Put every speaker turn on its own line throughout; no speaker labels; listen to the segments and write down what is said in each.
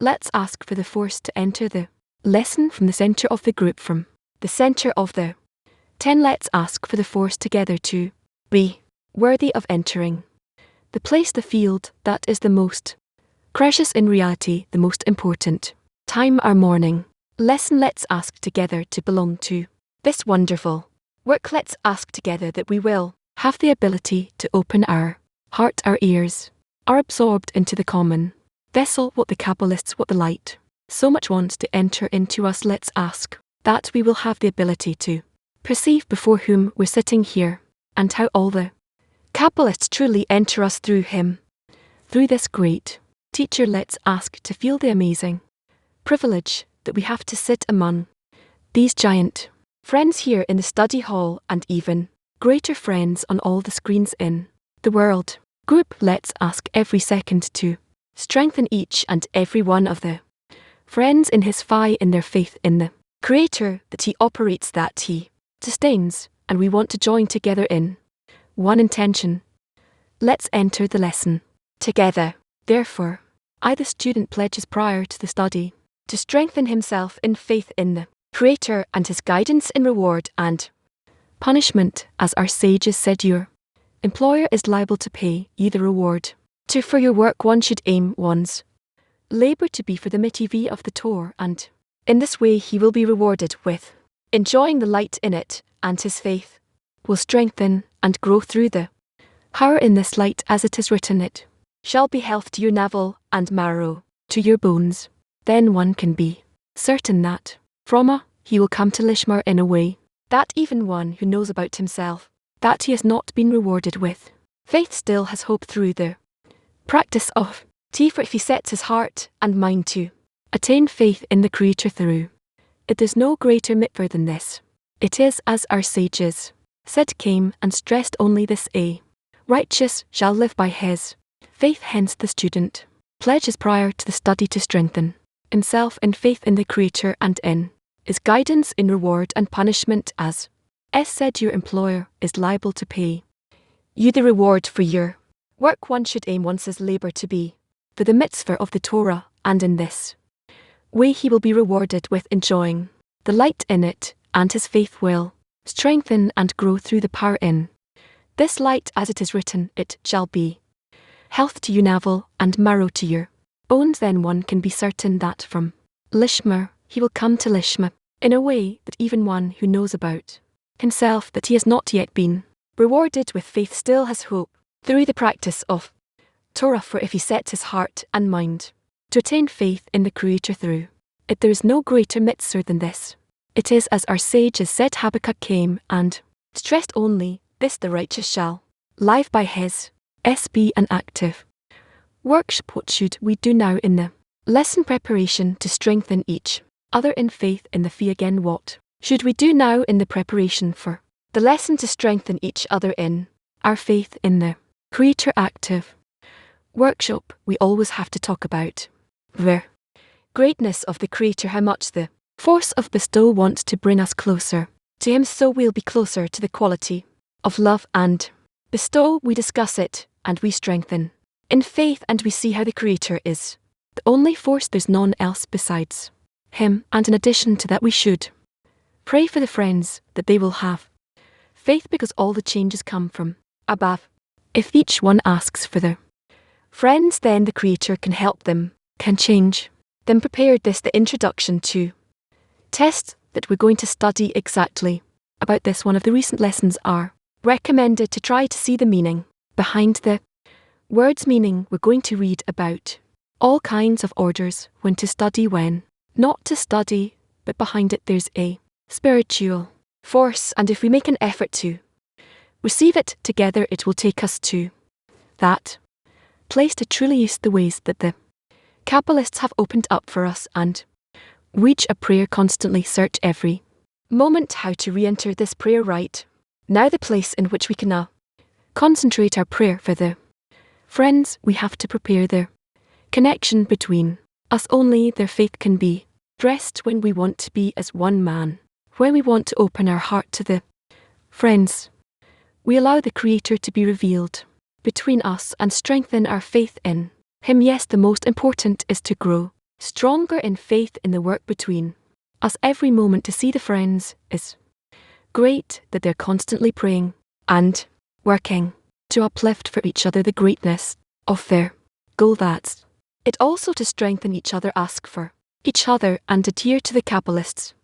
Let's ask for the force to enter the lesson from the center of the group, from the center of the 10. Let's ask for the force together to be worthy of entering the place, the field that is the most precious, in reality the most important time, our morning lesson. Let's ask together to belong to this wonderful work. Let's ask together that we will have the ability to open our heart, our ears are absorbed into the common vessel, what the Kabbalists, what the light so much wants to enter into us. Let's ask that we will have the ability to perceive before whom we're sitting here, and how all the Kabbalists truly enter us through him, through this great teacher. Let's ask to feel the amazing privilege that we have to sit among these giant friends here in the study hall, and even greater friends on all the screens in the world group. Let's ask every second to strengthen each and every one of the friends in his in their faith in the Creator that he operates, that he sustains, and we want to join together in one intention. Let's enter the lesson together. Therefore, the student pledges prior to the study to strengthen himself in faith in the Creator and his guidance in reward and punishment. As our sages said, your employer is liable to pay you the reward. For your work one should aim one's labor to be for the mitzvah of the Torah, and in this way he will be rewarded with enjoying the light in it, and his faith will strengthen and grow through the power in this light, as it is written, it shall be health to your navel and marrow to your bones. Then one can be certain that from he will come to Lishmar in a way that even one who knows about himself that he has not been rewarded with faith still has hope through the practice of for if he sets his heart and mind to attain faith in the Creator through it, there's no greater mitzvah than this. It is, as our sages said, came and stressed only this: a righteous shall live by his faith. Hence the student pledges prior to the study to strengthen himself in faith in the Creator and in his guidance in reward and punishment. As said, your employer is liable to pay you the reward for your work. One should aim one's labor to be for the mitzvah of the Torah, and in this way he will be rewarded with enjoying the light in it, and his faith will strengthen and grow through the power in this light, as it is written, it shall be health to your navel and marrow to your bones. Then one can be certain that from Lishma he will come to Lishma in a way that even one who knows about himself that he has not yet been rewarded with faith still has hope through the practice of Torah. For if he sets his heart and mind to attain faith in the Creator through it, there is no greater mitzvah than this. It is, as our sages said, Habakkuk came and stressed only this: the righteous shall live by his be an active worship. What should we do now in the lesson preparation to strengthen each other in faith in the fee? Again, what should we do now in the preparation for the lesson to strengthen each other in our faith in the Creator? Active workshop. We always have to talk about the greatness of the Creator, how much the force of bestow wants to bring us closer to him, so we'll be closer to the quality of love and bestow. We discuss it and we strengthen in faith, and we see how the Creator is the only force, there's none else besides him. And in addition to that, we should pray for the friends that they will have faith, because all the changes come from above. If each one asks for their friends, then the Creator can help them, can change them. Prepared this, the introduction to test that we're going to study exactly about this. One of the recent lessons are recommended to try to see the meaning behind the words. Meaning, we're going to read about all kinds of orders, when to study, when not to study, but behind it there's a spiritual force, and if we make an effort to receive it together, it will take us to that place to truly use the ways that the Kabbalists have opened up for us, and reach a prayer constantly. Search every moment how to re-enter this prayer right now, the place in which we can now concentrate our prayer for the friends. We have to prepare the connection between us. Only their faith can be dressed when we want to be as one man, when we want to open our heart to the friends. We allow the Creator to be revealed between us and strengthen our faith in him. Yes, the most important is to grow stronger in faith in the work between us every moment to see the friends is great that they're constantly praying and working to uplift for each other the greatness of their goal. That's it also to strengthen each other, ask for each other and adhere to the Kabbalists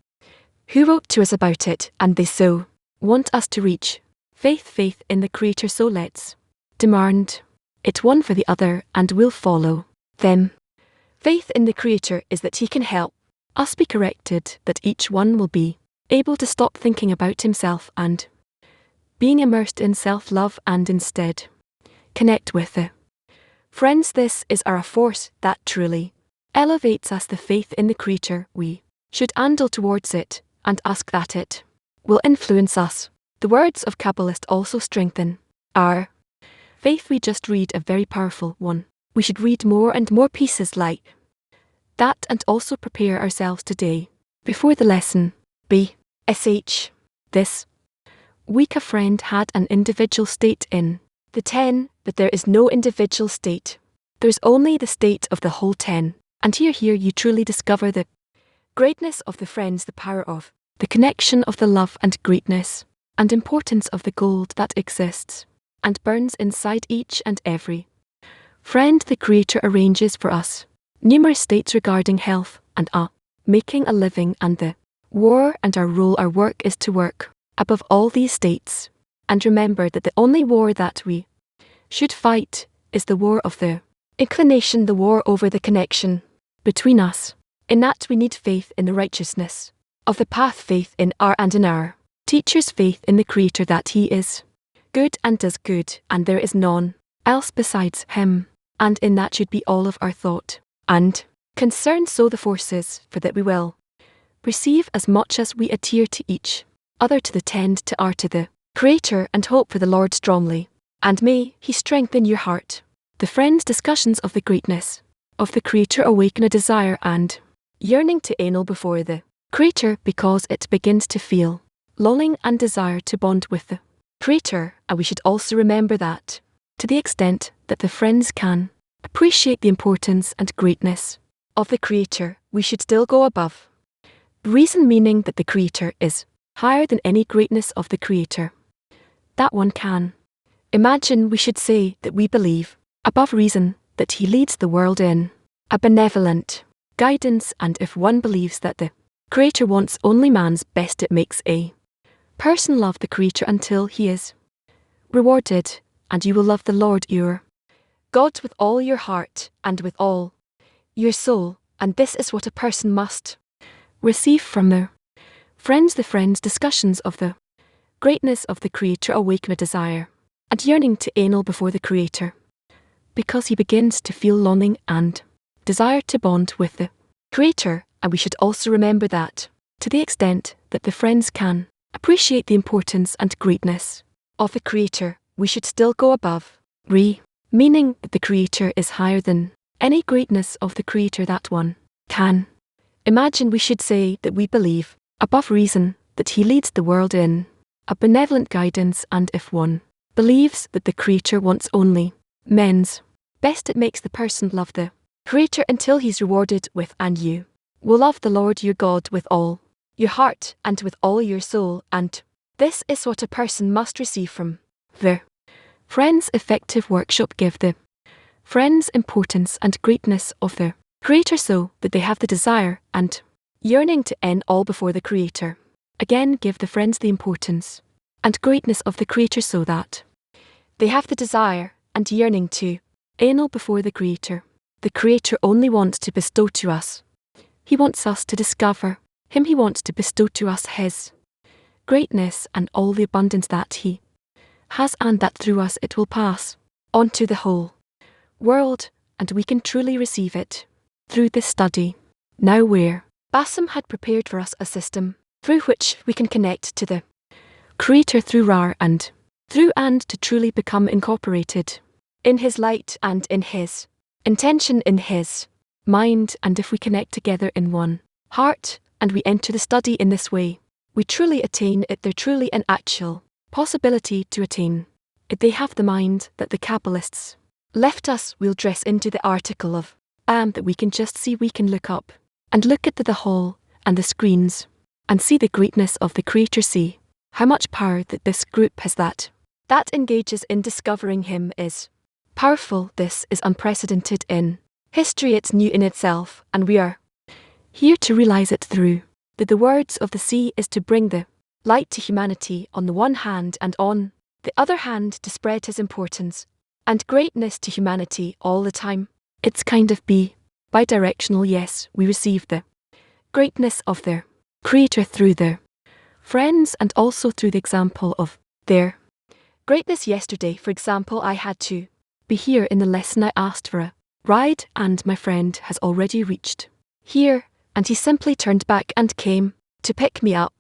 who wrote to us about it, and they so want us to reach faith in the Creator, so let's demand it one for the other and we'll follow them. Faith in the Creator is that He can help us be corrected, that each one will be able to stop thinking about himself and being immersed in self-love and instead connect with the friends. This is our force that truly elevates us. The faith in the Creator, we should handle towards it and ask that it will influence us. The words of Kabbalist also strengthen our faith. We just read a very powerful one. We should read more and more pieces like that and also prepare ourselves today before the lesson. B.S.H. This week a friend had an individual state in the 10, but there is no individual state. There's only the state of the whole 10. And here you truly discover the greatness of the friends, the power of the connection of the love and greatness and importance of the gold that exists and burns inside each and every friend. The Creator arranges for us numerous states regarding health and making a living and the war, and our role, our work is to work above all these states and remember that the only war that we should fight is the war of the inclination, the war over the connection between us. In that we need faith in the righteousness of the path, faith in our and in our teacher's, faith in the Creator that He is good and does good and there is none else besides Him, and in that should be all of our thought and concern. So the forces for that we will receive as much as we adhere to each other, to the tend to our to the Creator and hope for the Lord strongly, and may He strengthen your heart. The friends' discussions of the greatness of the Creator awaken a desire and yearning to anal before the Creator, because it begins to feel longing and desire to bond with the Creator. And we should also remember that to the extent that the friends can appreciate the importance and greatness of the Creator, we should still go above reason, meaning that the Creator is higher than any greatness of the Creator that one can imagine. We should say that we believe above reason that He leads the world in a benevolent guidance, and if one believes that the Creator wants only man's best, it makes a person love the Creator until he is rewarded. And you will love the Lord your God with all your heart and with all your soul, and this is what a person must receive from their friends. The friends' discussions of the greatness of the Creator awaken a desire and yearning to anal before the Creator, because he begins to feel longing and desire to bond with the Creator. And we should also remember that to the extent that the friends can appreciate the importance and greatness of the Creator, we should still go above meaning that the Creator is higher than any greatness of the Creator that one can imagine. We should say that we believe above reason that He leads the world in a benevolent guidance, and if one believes that the Creator wants only men's best, it makes the person love the Creator until he's rewarded with, and you will love the Lord your God with all your heart and with all your soul, and this is what a person must receive from the friends' effective workshop. Give the friends importance and greatness of the Creator so that they have the desire and yearning to end all before the Creator. Again, give the friends the importance and greatness of the Creator so that they have the desire and yearning to anal before the Creator. The Creator only wants to bestow to us. He wants us to discover Him. He wants to bestow to us His greatness and all the abundance that He has, and that through us it will pass on to the whole world, and we can truly receive it through this study. Now where Bassam had prepared for us a system through which we can connect to the Creator through Ra and to truly become incorporated in His light and in His intention, in His mind, and if we connect together in one heart and we enter the study in this way, we truly attain it. There truly an actual possibility to attain it. They have the mind that the Kabbalists left us. We'll dress into the article of that we can just see. We can look up and look at the hall and the screens and see the greatness of the Creator. See how much power that this group has that engages in discovering Him is powerful. This is unprecedented in history. It's new in itself, and we are here to realize it through the words of the sea is to bring the light to humanity on the one hand, and on the other hand to spread His importance and greatness to humanity all the time. It's kind of bi-directional. Yes, we receive the greatness of their Creator through their friends and also through the example of their greatness. Yesterday, for example, I had to be here in the lesson. I asked for a ride and my friend has already reached here, and he simply turned back and came to pick me up.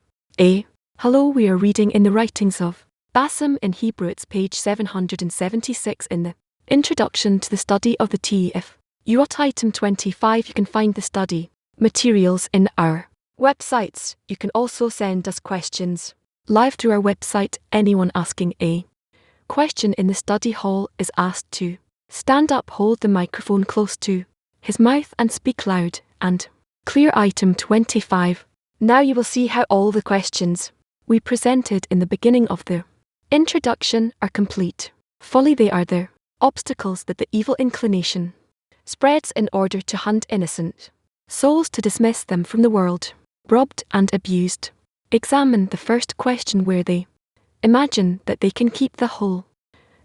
Hello, we are reading in the writings of Bassam in Hebrew. It's page 776 in the introduction to the study of the T. If you at item 25, you can find the study materials in our websites. You can also send us questions live through our website. Anyone asking a question in the study hall is asked to stand up, hold the microphone close to his mouth and speak loud and clear. Item 25. Now you will see how all the questions we presented in the beginning of the introduction are complete. Fully they are the obstacles that the evil inclination spreads in order to hunt innocent souls, to dismiss them from the world, robbed and abused. Examine the first question, where they imagine that they can keep the whole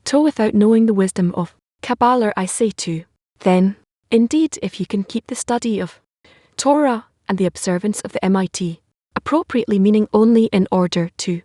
toe without knowing the wisdom of Kabbalah. I say to then, indeed, if you can keep the study of Torah and the observance of the MIT appropriately, meaning only in order to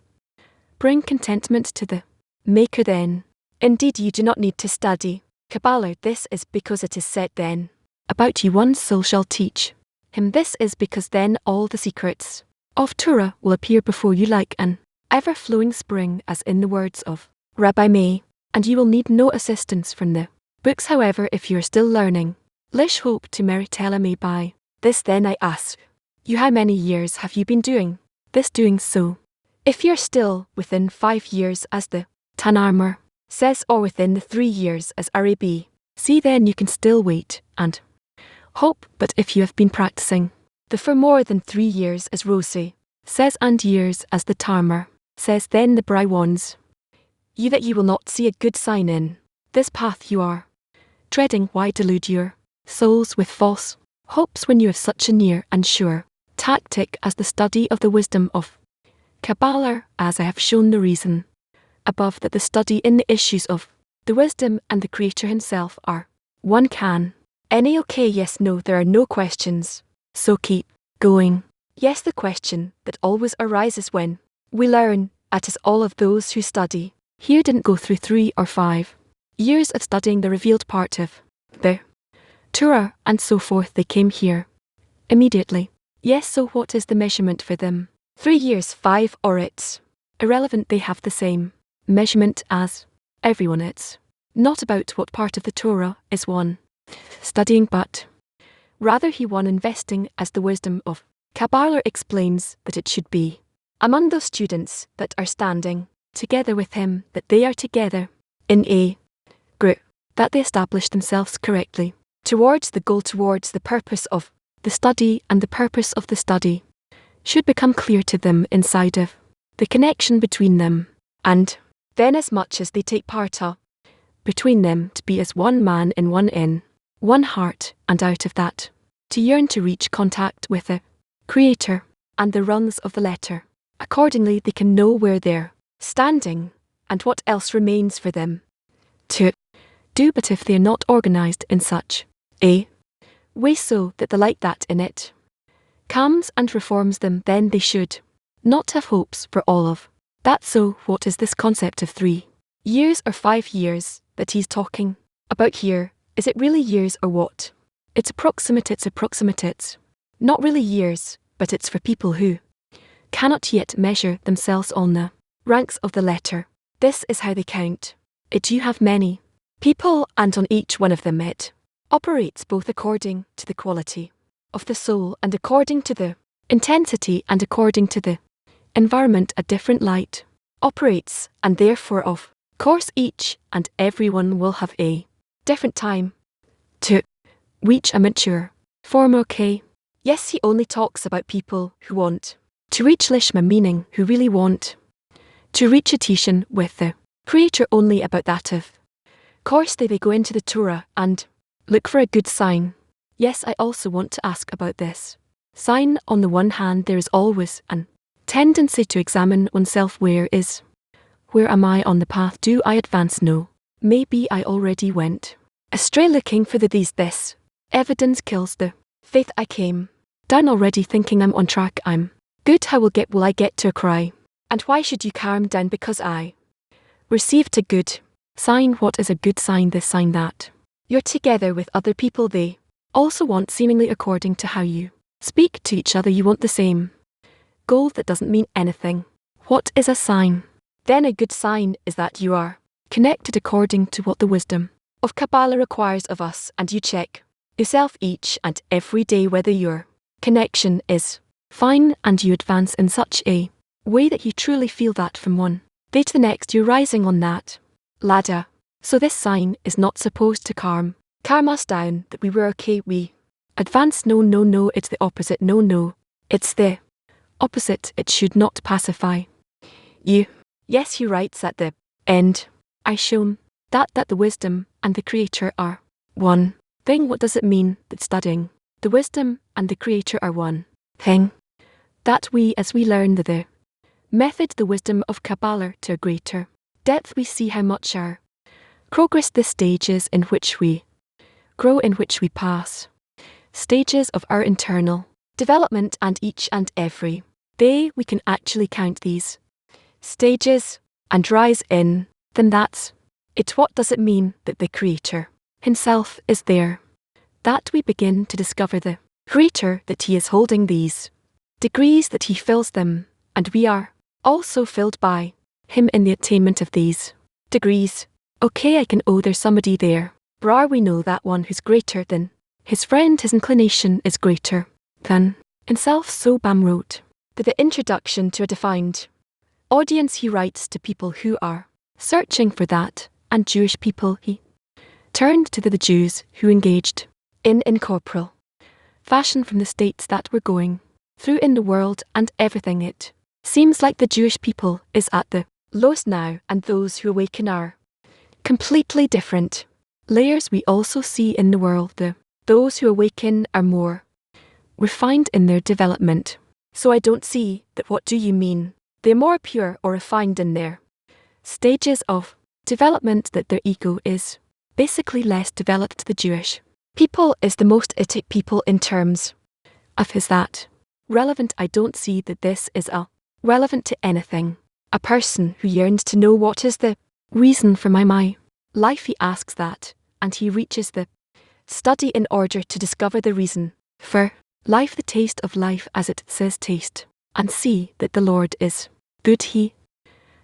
bring contentment to the Maker, then indeed you do not need to study Kabbalah. This is because it is said, then about you one soul shall teach him. This is because then all the secrets of Torah will appear before you like an ever-flowing spring, as in the words of Rabbi May, and you will need no assistance from the books. However, if you are still learning, lish hope to meritella may by this. Then I ask you, how many years have you been doing this, doing so? If you're still within 5 years, as the Tanarmer says, or within the 3 years as Arabi, see, then you can still wait and hope. But if you have been practicing for more than 3 years, as Rosie says, and years as the Tarmer says, then the Bry warns you that you will not see a good sign in this path you are treading. Why delude your souls with false hopes when you have such a near and sure tactic as the study of the wisdom of Kabbalah? As I have shown the reason above, that the study in the issues of the wisdom and the Creator Himself are one. Can any? Okay, yes, no, there are no questions, so keep going. Yes, the question that always arises when we learn at is all of those who study here didn't go through 3 or 5 years of studying the revealed part of the Torah and so forth. They came here immediately. Yes, so what is the measurement for them? 3 years, 5, or it's irrelevant. They have the same measurement as everyone. It's not about what part of the Torah is one studying, but rather he one investing, as the wisdom of Kabbalah explains that it should be among those students that are standing together with him, that they are together in a group, that they establish themselves correctly towards the goal, towards the purpose of the study, and the purpose of the study should become clear to them inside of the connection between them, and then as much as they take part between them, to be as one man in one heart, and out of that to yearn to reach contact with the Creator and the runs of the letter. Accordingly, they can know where they're standing and what else remains for them to do. But if they are not organized in such a way so that the light that in it comes and reforms them, then they should not have hopes for all of that. So what is this concept of 3 years or 5 years that he's talking about here? Is it really years or what? It's approximate. It's not really years, but it's for people who cannot yet measure themselves on the ranks of the letter. This is how they count it. You have many people, and on each one of them it operates both according to the quality of the soul and according to the intensity, and according to the environment a different light operates, and therefore of course each and every one will have a different time to reach a mature form. Okay. Yes, he only talks about people who want to reach Lishma, meaning who really want to reach a teaching with the Creator, only about that of course they go into the Torah and look for a good sign. Yes, I also want to ask about this sign. On the one hand, there is always an tendency to examine oneself. Where am I on the path? Do I advance? No. Maybe I already went astray, looking for this evidence kills the faith. I came down already thinking I'm on track, I'm good. How will I get to a cry? And why should you calm down? Because I received a good sign. What is a good sign? This sign that you're together with other people. They also want, seemingly according to how you speak to each other, you want the same goal. That doesn't mean anything. What is a sign? Then a good sign is that you are connected according to what the wisdom of Kabbalah requires of us, and you check yourself each and every day whether your connection is fine, and you advance in such a way that you truly feel that from one day to the next you're rising on that ladder. So this sign is not supposed to calm us down, that we were okay, we advance. No, no, no, it's the opposite. No, no, it's the opposite. It should not pacify you. Yes, he writes at the end, I shown that the wisdom and the Creator are one thing. What does it mean that studying the wisdom and the Creator are one thing? That as we learn the method, the wisdom of Kabbalah to a greater depth, we see how much our progress, the stages in which we grow, in which we pass stages of our internal development, and each and every day we can actually count these stages and rise in them. That's it. What does it mean that the Creator himself is there? That we begin to discover the Creator, that he is holding these degrees, that he fills them, and we are also filled by him in the attainment of these degrees. Okay, I can, there's somebody there. Brar, we know that one who's greater than his friend, his inclination is greater than himself. So Bam wrote the introduction to a defined audience. He writes to people who are searching for that, and Jewish people. He turned to the Jews who engaged in incorporeal fashion from the states that were going through in the world and everything. It seems like the Jewish people is at the lowest now, and those who awaken are completely different layers. We also see in the world those who awaken are more refined in their development. So I don't see that. What do you mean? They're more pure or refined in their stages of development, that their ego is basically less developed. The Jewish people is the most etic people in terms of is that relevant? I don't see that this is relevant to anything. A person who yearns to know what is the reason for my life, he asks that, and he reaches the study in order to discover the reason for life, the taste of life, as it says, taste and see that the Lord is good. He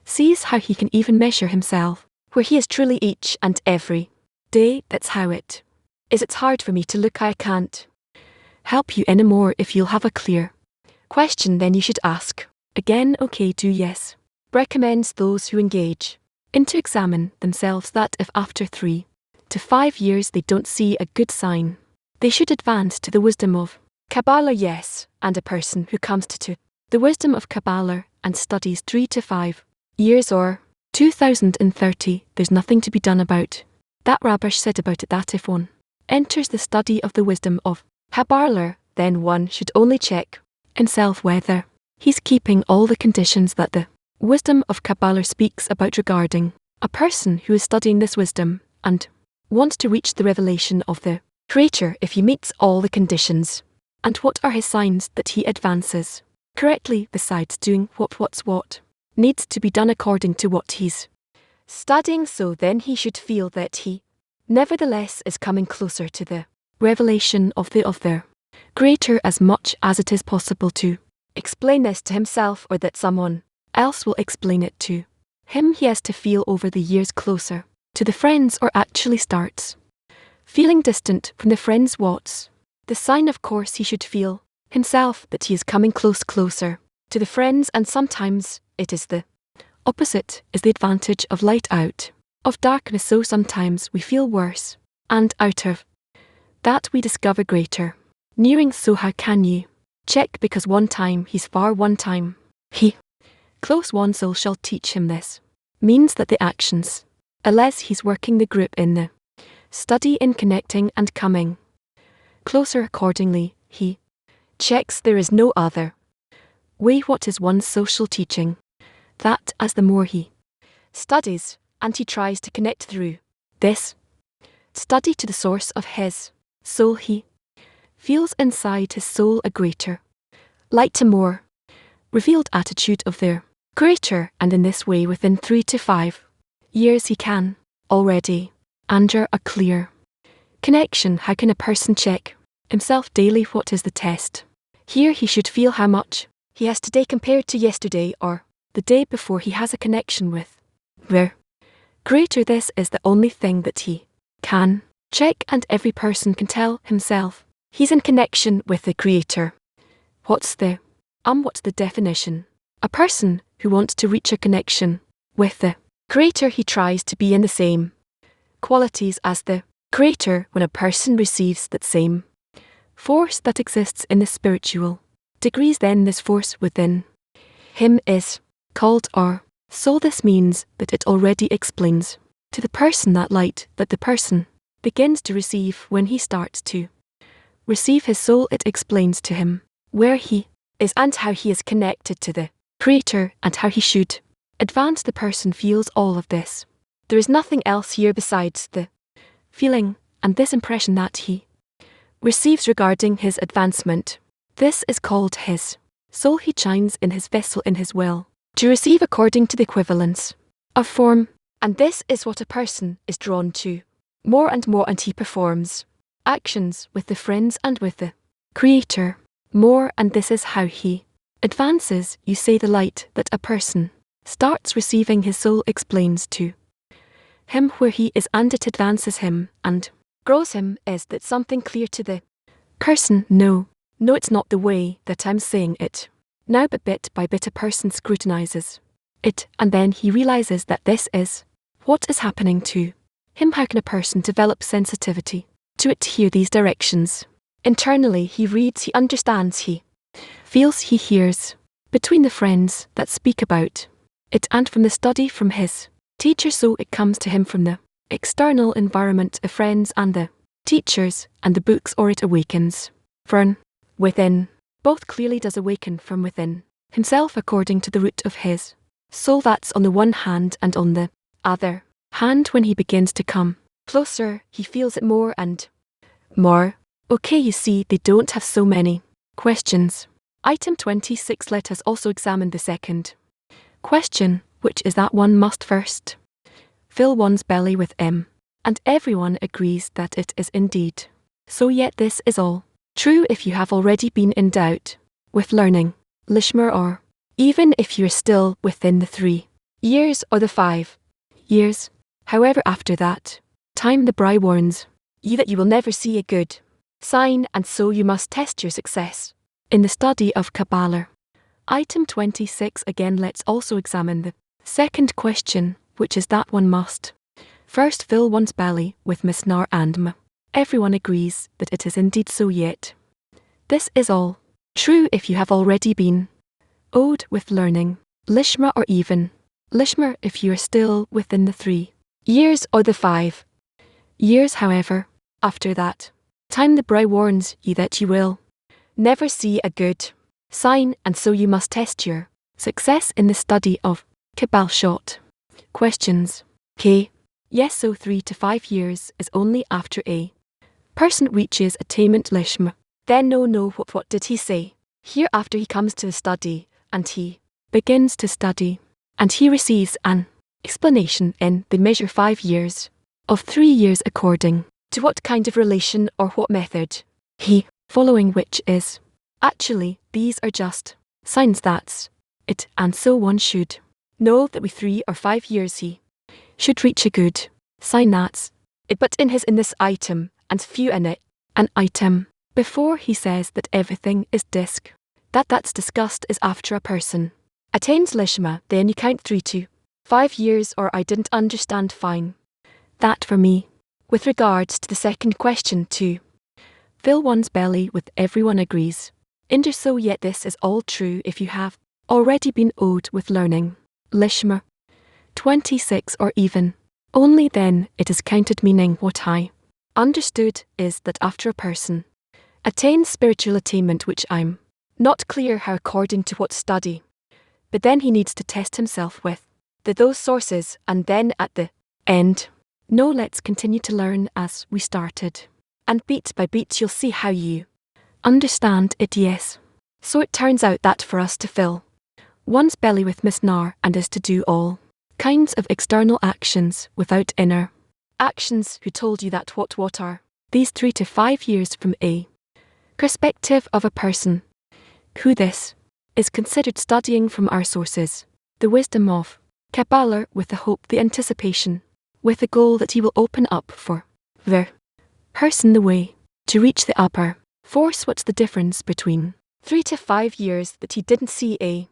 sees how he can even measure himself, where he is truly each and every day. That's how it is. It's hard for me to look. I can't help you anymore. If you'll have a clear question, then you should ask again. Okay, do yes. Recommends those who engage in to examine themselves, that if after 3 to 5 years they don't see a good sign, they should advance to the wisdom of Kabbalah. Yes, and a person who comes to the wisdom of Kabbalah and studies 3 to 5 years or 2030, there's nothing to be done about that. Rabash said about it that if one enters the study of the wisdom of Kabbalah, then one should only check himself whether he's keeping all the conditions that the wisdom of Kabbalah speaks about regarding a person who is studying this wisdom and wants to reach the revelation of the Creator. If he meets all the conditions, and what are his signs that he advances correctly, besides doing what needs to be done according to what he's studying? So then he should feel that he nevertheless is coming closer to the revelation of the Creator, as much as it is possible to explain this to himself, or that someone else will explain it to him. He has to feel over the years closer to the friends, or actually starts feeling distant from the friends. What's the sign? Of course, he should feel himself that he is coming closer to the friends, and sometimes it is the opposite, is the advantage of light out of darkness. So sometimes we feel worse and out of That we discover greater. Nearing so how can you? Check because one time he's far one time. He. Close one soul shall teach him this. Means that the actions. Unless he's working the group in the study in connecting and coming closer accordingly, he checks there is no other way what is one's social teaching. That as the more he studies, and he tries to connect through this study to the source of his soul, he feels inside his soul a greater light to more revealed attitude of their creator, and in this way within 3 to 5 years he can already under a clear connection. How can a person check himself daily? What is the test? Here he should feel how much he has today compared to yesterday or the day before. He has a connection with their creator. This is the only thing that he can check, and every person can tell himself he's in connection with the creator. What's the definition? A person who wants to reach a connection with the creator, he tries to be in the same qualities as the creator. When a person receives that same force that exists in the spiritual degrees, then this force within him is called our soul. This means that it already explains to the person that light that the person begins to receive when he starts to receive his soul. It explains to him where he is and how he is connected to the creator and how he should advance. The person feels all of this. There is nothing else here besides the feeling and this impression that he receives regarding his advancement. This is called his soul. He shines in his vessel in his will to receive according to the equivalence of form, and this is what a person is drawn to more and more, and he performs actions with the friends and with the creator more, and this is how he advances. You say the light that a person starts receiving his soul explains to him where he is, and it advances him and grows him. Is that something clear to the person? No, it's not the way that I'm saying it now, but bit by bit a person scrutinizes it, and then he realizes that this is what is happening to him. How can a person develop sensitivity to it, to hear these directions? Internally he reads, he understands, he feels, he hears between the friends that speak about it and from the study from his teacher. So it comes to him from the external environment of friends and the teachers and the books, or it awakens from within. Both clearly does awaken from within himself according to the root of his soul. That's on the one hand, and on the other hand when he begins to come closer he feels it more and more. Okay, you see they don't have so many questions. Item 26. Let us also examine the second question, which is that one must first fill one's belly with and everyone agrees that it is indeed so. Yet this is all true if you have already been in doubt with learning Lishmer, or even if you're still within the 3 years or the 5 years. However, after that time the Bri warns you that you will never see a good sign, and so you must test your success in the study of Kabbalah. Item 26. Again, let's also examine the second question, which is that one must first fill one's belly with Misnar and Everyone agrees that it is indeed so. Yet this is all true if you have already been owed with learning Lishma, or even Lishmer if you are still within the 3 years or the 5 years. However, after that time the Bri warns you that you will never see a good sign, and so you must test your success in the study of Kabbalah. Short questions. K. Yes, so 3 to 5 years is only after a person reaches attainment Lishma. Then no, what did he say? Here after he comes to the study, and he begins to study, and he receives an explanation in the measure 5 years of 3 years according to what kind of relation or what method he following, which is actually these are just signs, that's it, and so one should know that with 3 or 5 years he should reach a good sign, that's it. But in this item and few in it an item before he says that everything is disk that's discussed is after a person attains Lishma, then you count 3 to 5 years, or I didn't understand. Fine. That for me. With regards to the second question too, fill one's belly with everyone agrees. Inder so yet this is all true if you have already been owed with learning. Lishma 26 or even. Only then it is counted, meaning what I understood is that after a person attains spiritual attainment, which I'm not clear how according to what study, but then he needs to test himself with those sources, and then at the end, no, let's continue to learn as we started. And beat by beat you'll see how you understand it, yes. So it turns out that for us to fill one's belly with misnar and is to do all kinds of external actions without inner actions, who told you that what are these 3 to 5 years from a perspective of a person who this is considered studying from our sources, the wisdom of Kabbalah, with the hope, the anticipation, with the goal that he will open up for the person the way to reach the upper force. What's the difference between 3 to 5 years that he didn't see a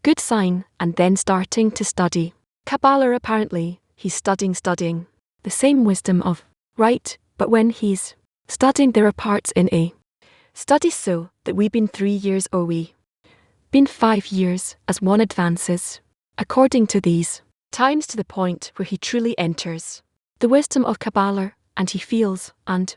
good sign and then starting to study Kabbalah? Apparently, he's studying the same wisdom of right, but when he's studying, there are parts in a study so that we've been 3 years or we been 5 years as one advances, according to these times, to the point where he truly enters the wisdom of Kabbalah, and he feels and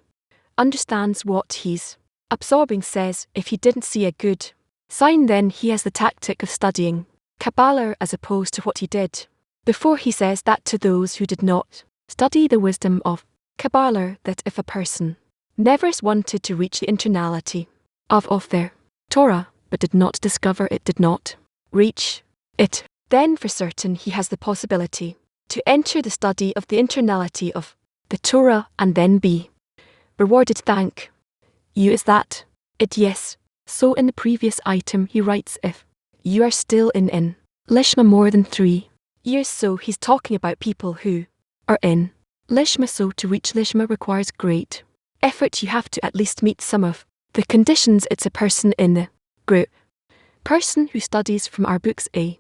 understands what he's absorbing. Says if he didn't see a good sign, then he has the tactic of studying Kabbalah as opposed to what he did before. He says that to those who did not study the wisdom of Kabbalah, that if a person never wanted to reach the internality of their Torah, but did not discover it, did not reach it, then for certain he has the possibility to enter the study of the internality of the Torah and then be rewarded. Thank you. Is that it? Yes. So in the previous item he writes, if you are still in Lishma more than 3 years, so he's talking about people who are in Lishma. So to reach Lishma requires great effort. You have to at least meet some of the conditions. It's a person in the group, person who studies from our books, a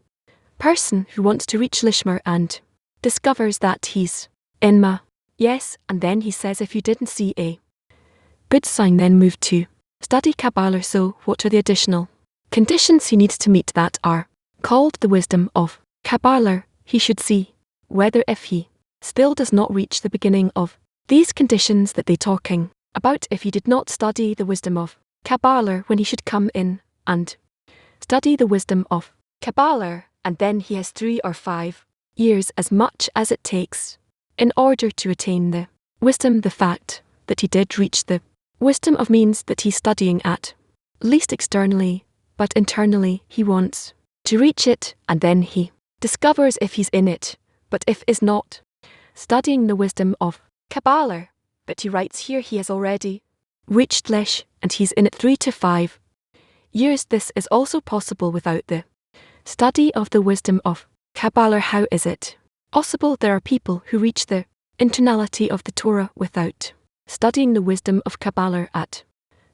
person who wants to reach Lishma and discovers that he's in Ma. Yes, and then he says if you didn't see a good sign, then move to study Kabbalah. So what are the additional conditions he needs to meet that are called the wisdom of Kabbalah? He should see whether if he still does not reach the beginning of these conditions that they're talking about, if he did not study the wisdom of Kabbalah, when he should come in and study the wisdom of Kabbalah, and then he has 3 or 5 years, as much as it takes, in order to attain the wisdom. The fact that he did reach the wisdom of means that he's studying at least externally, but internally he wants to reach it, and then he discovers if he's in it, but if is not studying the wisdom of Kabbalah. But he writes here he has already reached Lish, and he's in it 3 to 5 years. This is also possible without the study of the wisdom of Kabbalah. How is it possible? There are people who reach the internality of the Torah without studying the wisdom of Kabbalah at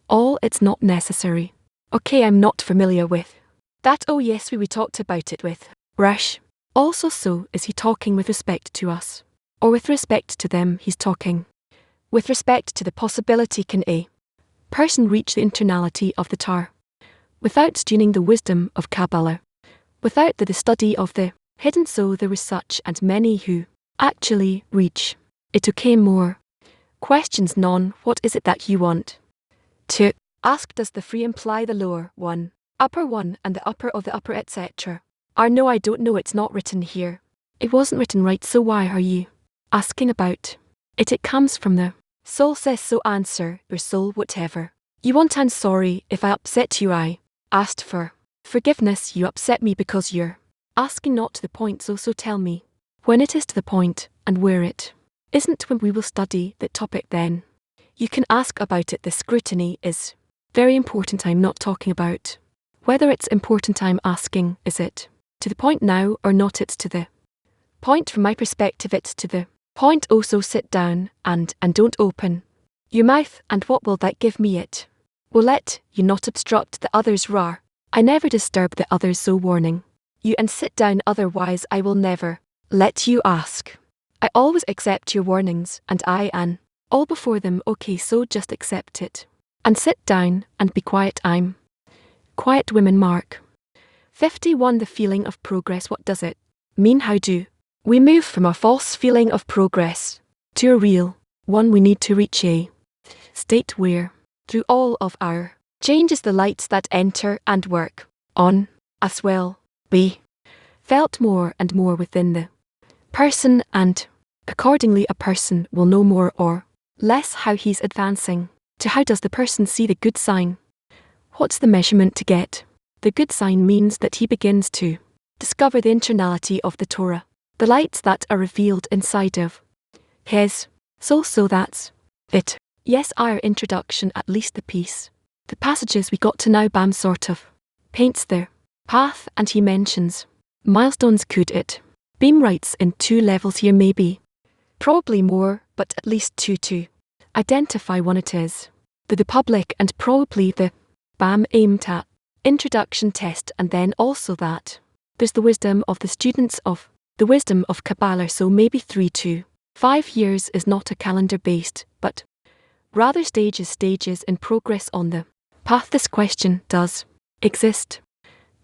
all. It's not necessary. Okay, I'm not familiar with that. Oh yes, we talked about it with Rash. Also, so is he talking with respect to us, or with respect to them? He's talking with respect to the possibility, can a person reach the internality of the Torah without studying the wisdom of Kabbalah, without the study of the hidden? So there is such and many who actually reach it. Okay, more questions. None. What is it that you want to ask? Does the free imply the lower one, upper one, and the upper of the upper, etc.? Or no, I don't know. It's not written here. It wasn't written right, so why are you asking about it? It comes from the soul. Says so. Answer your soul whatever you want. I'm sorry if I upset you. I asked for forgiveness. You upset me because you're asking not to the point. So tell me when it is to the point, and where it isn't. When we will study that topic, then you can ask about it. The scrutiny is very important. I'm not talking about whether it's important. I'm asking, is it to the point now or not? It's to the point. From my perspective, it's to the point. Also sit down and don't open your mouth. And what will that give me? It will let you not obstruct the others. Rar. I never disturb the others, so warning you, and sit down, otherwise I will never let you ask. I always accept your warnings, and I an all before them. Okay, so just accept it. and sit down and be quiet. I'm quiet. Women. Mark 51. The feeling of progress. What does it mean? How do we move from a false feeling of progress to a real one? We need to reach a state where, through all of our changes, the lights that enter and work on us will be felt more and more within the person, and accordingly a person will know more or less how he's advancing. To how does the person see the good sign? What's the measurement to get the good sign? Means that he begins to discover the internality of the Torah, the lights that are revealed inside of his soul. So that's it. Yes, our introduction, at least the passages we got to now, Bam sort of paints the path, and he mentions milestones. Could it Beam writes in 2 levels here, maybe, probably more, but at least 2 to identify one. It is the public, and probably the Bam aimed at introduction test, and then also that there's the wisdom of the students of the wisdom of Kabbalah. So maybe 3 to 5 years is not a calendar based, but rather stages in progress on the path. This question does exist,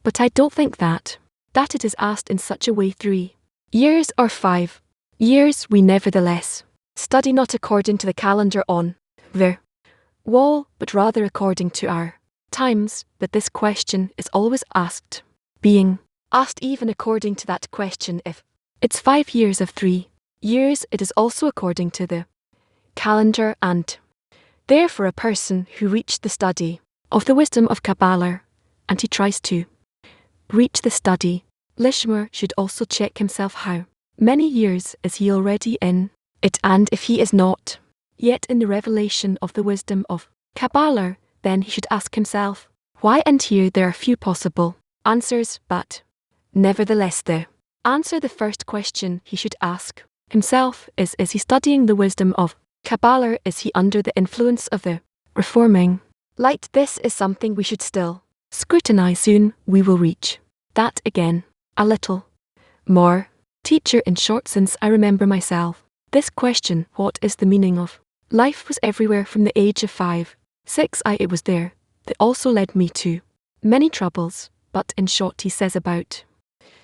but I don't think that it is asked in such a way. 3 years or 5 years, we nevertheless study not according to the calendar on the wall, but rather according to our times. But this question is always asked, being asked even according to that question. If it's 5 years of 3 years, it is also according to the calendar, and therefore a person who reached the study of the wisdom of Kabbalah, and he tries to reach the study Lishmer, should also check himself how many years is he already in it, and if he is not yet in the revelation of the wisdom of Kabbalah, then he should ask himself why. And here there are few possible answers, but nevertheless the answer, the first question he should ask himself is he studying the wisdom of Kabbalah? Is he under the influence of the reforming light? This is something we should still scrutinize. Soon we will reach that again a little more. Teacher, in short, since I remember myself, this question, what is the meaning of life, was everywhere from the age of 5, 6. It was there that also led me to many troubles, but in short, he says about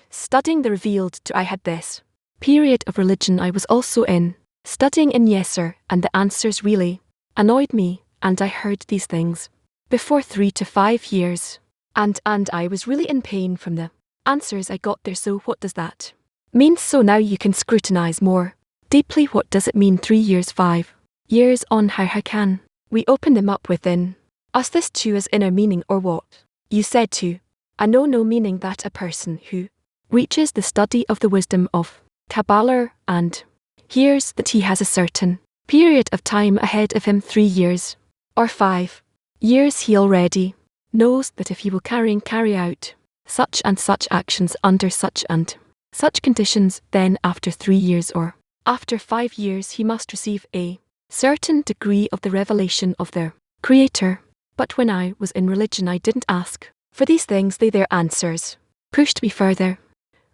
studying the revealed to I had this period of religion I was also in, studying in Yesser, and the answers really annoyed me, and I heard these things before 3 to 5 years, and I was really in pain from the answers I got there. So what does that mean? So now you can scrutinize more deeply. What does it mean? 3 years, 5 years on, how can we open them up within us? This too is inner meaning, or what you said to I know no meaning, that a person who reaches the study of the wisdom of Kabbalah and hears that he has a certain period of time ahead of him, 3 years or 5 years, he already knows that if he will carry out such and such actions under such and such conditions, then after 3 years or after 5 years he must receive a certain degree of the revelation of their Creator. But when I was in religion, I didn't ask for these things. Their answers pushed me further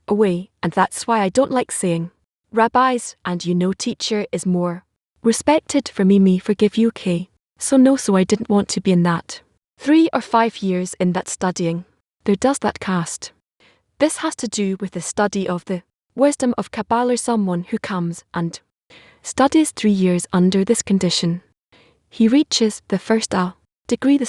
away, and that's why I don't like saying rabbis, and teacher is more respected for me. Forgive you, okay? So no, so I didn't want to be in that 3 or 5 years in that studying. There does that cast. This has to do with the study of the wisdom of Kabbalah. Someone who comes and studies 3 years under this condition, he reaches the first degree, the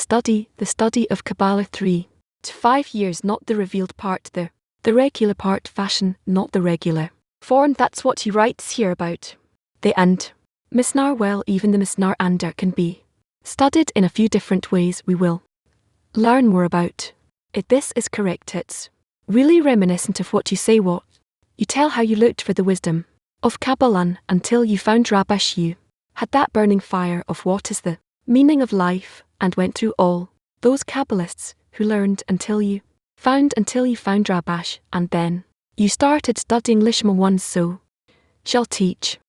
study of Kabbalah. 3 to 5 years, not the revealed part, the regular part, fashion, not the regular form. That's what he writes here about the and Misnar. Well, even the Misnar Ander can be studied in a few different ways. We will learn more about it. This is correct. It's really reminiscent of what you say, what you tell, how you looked for the wisdom of Kabbalah until you found Rabash. You had that burning fire of what is the meaning of life, and went through all those Kabbalists who learned until you found Rabash, and then you started studying Lishma. One so shall teach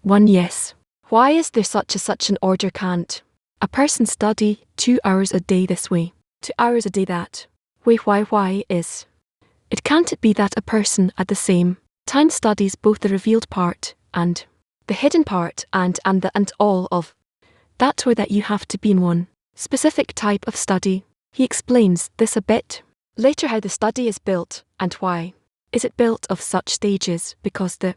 one. Yes. Why is there such an order? Can't a person study 2 hours a day this way, 2 hours a day that way? Why is it? Can't it be that a person at the same time studies both the revealed part and the hidden part, and all of that, or that you have to be in one specific type of study. He explains this a bit later, how the study is built and why. Is it built of such stages because the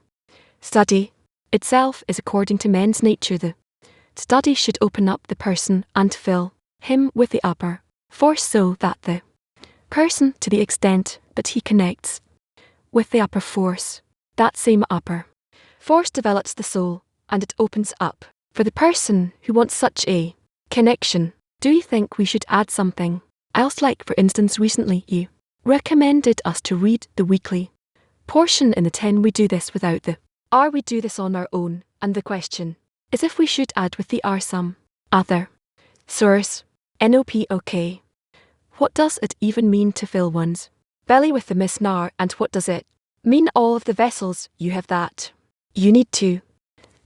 study itself is according to men's nature. The study should open up the person and fill him with the upper force so that the person, to the extent that he connects with the upper force, that same upper force develops the soul and it opens up for the person who wants such a connection. Do you think we should add something else, like for instance recently you recommended us to read the weekly portion in the 10? We do this without the R, we do this on our own, and the question is if we should add with the R some other source. NOP. What does it even mean to fill one's belly with the misnar, and what does it mean all of the vessels you have that you need to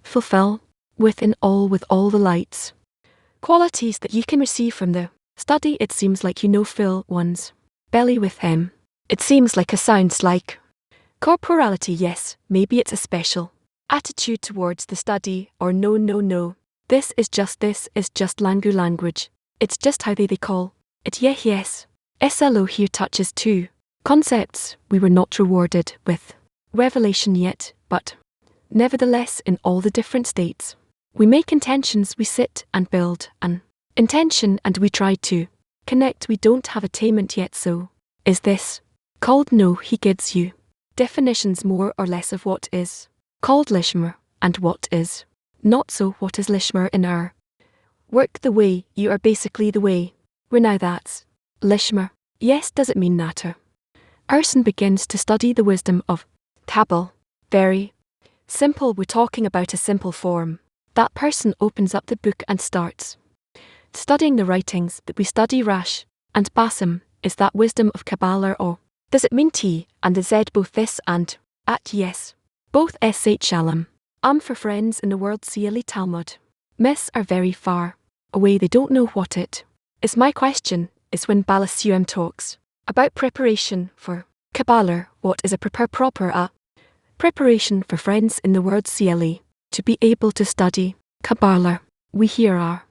fulfill within all with all the lights qualities that you can receive from the study? It seems like fill one's belly with him. It seems like sounds like corporality. Yes, maybe it's a special attitude towards the study, or no. This is just language. It's just how they call it. Yes. SLO here touches two concepts we were not rewarded with revelation yet, but nevertheless in all the different states we make intentions, we sit and build an intention and we try to connect. We don't have attainment yet. So is this called? No, he gives you definitions more or less of what is called lishmer and what is not. So what is lishmer in our work? The way you are, basically the way we're now, that's lishmer. Yes, does it mean that a person begins to study the wisdom of Kabul? Very simple, we're talking about a simple form. That person opens up the book and starts studying the writings that we study. Rash and Basim, is that wisdom of Kabbalah, or does it mean T and the Z, both this and at? Yes, both. Sh Shalom. For friends in the world Seali Talmud. Miss are very far away, they don't know what it is. My question is, when Balasuem talks about preparation for Kabbalah, what is a proper preparation for friends in the word CLE to be able to study Kabbalah? We here are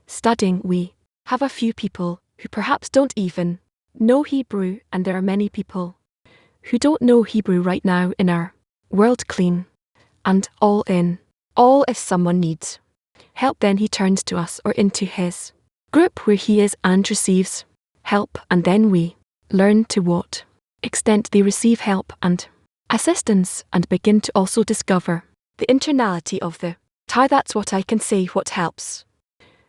studying. We have a few people who perhaps don't even know Hebrew, and there are many people who don't know Hebrew right now in our world. Clean and all in all. If someone needs help, then he turns to us or into his group where he is and receives help, and then we learn to what extent they receive help and assistance and begin to also discover the internality of the tie. That's what I can say, what helps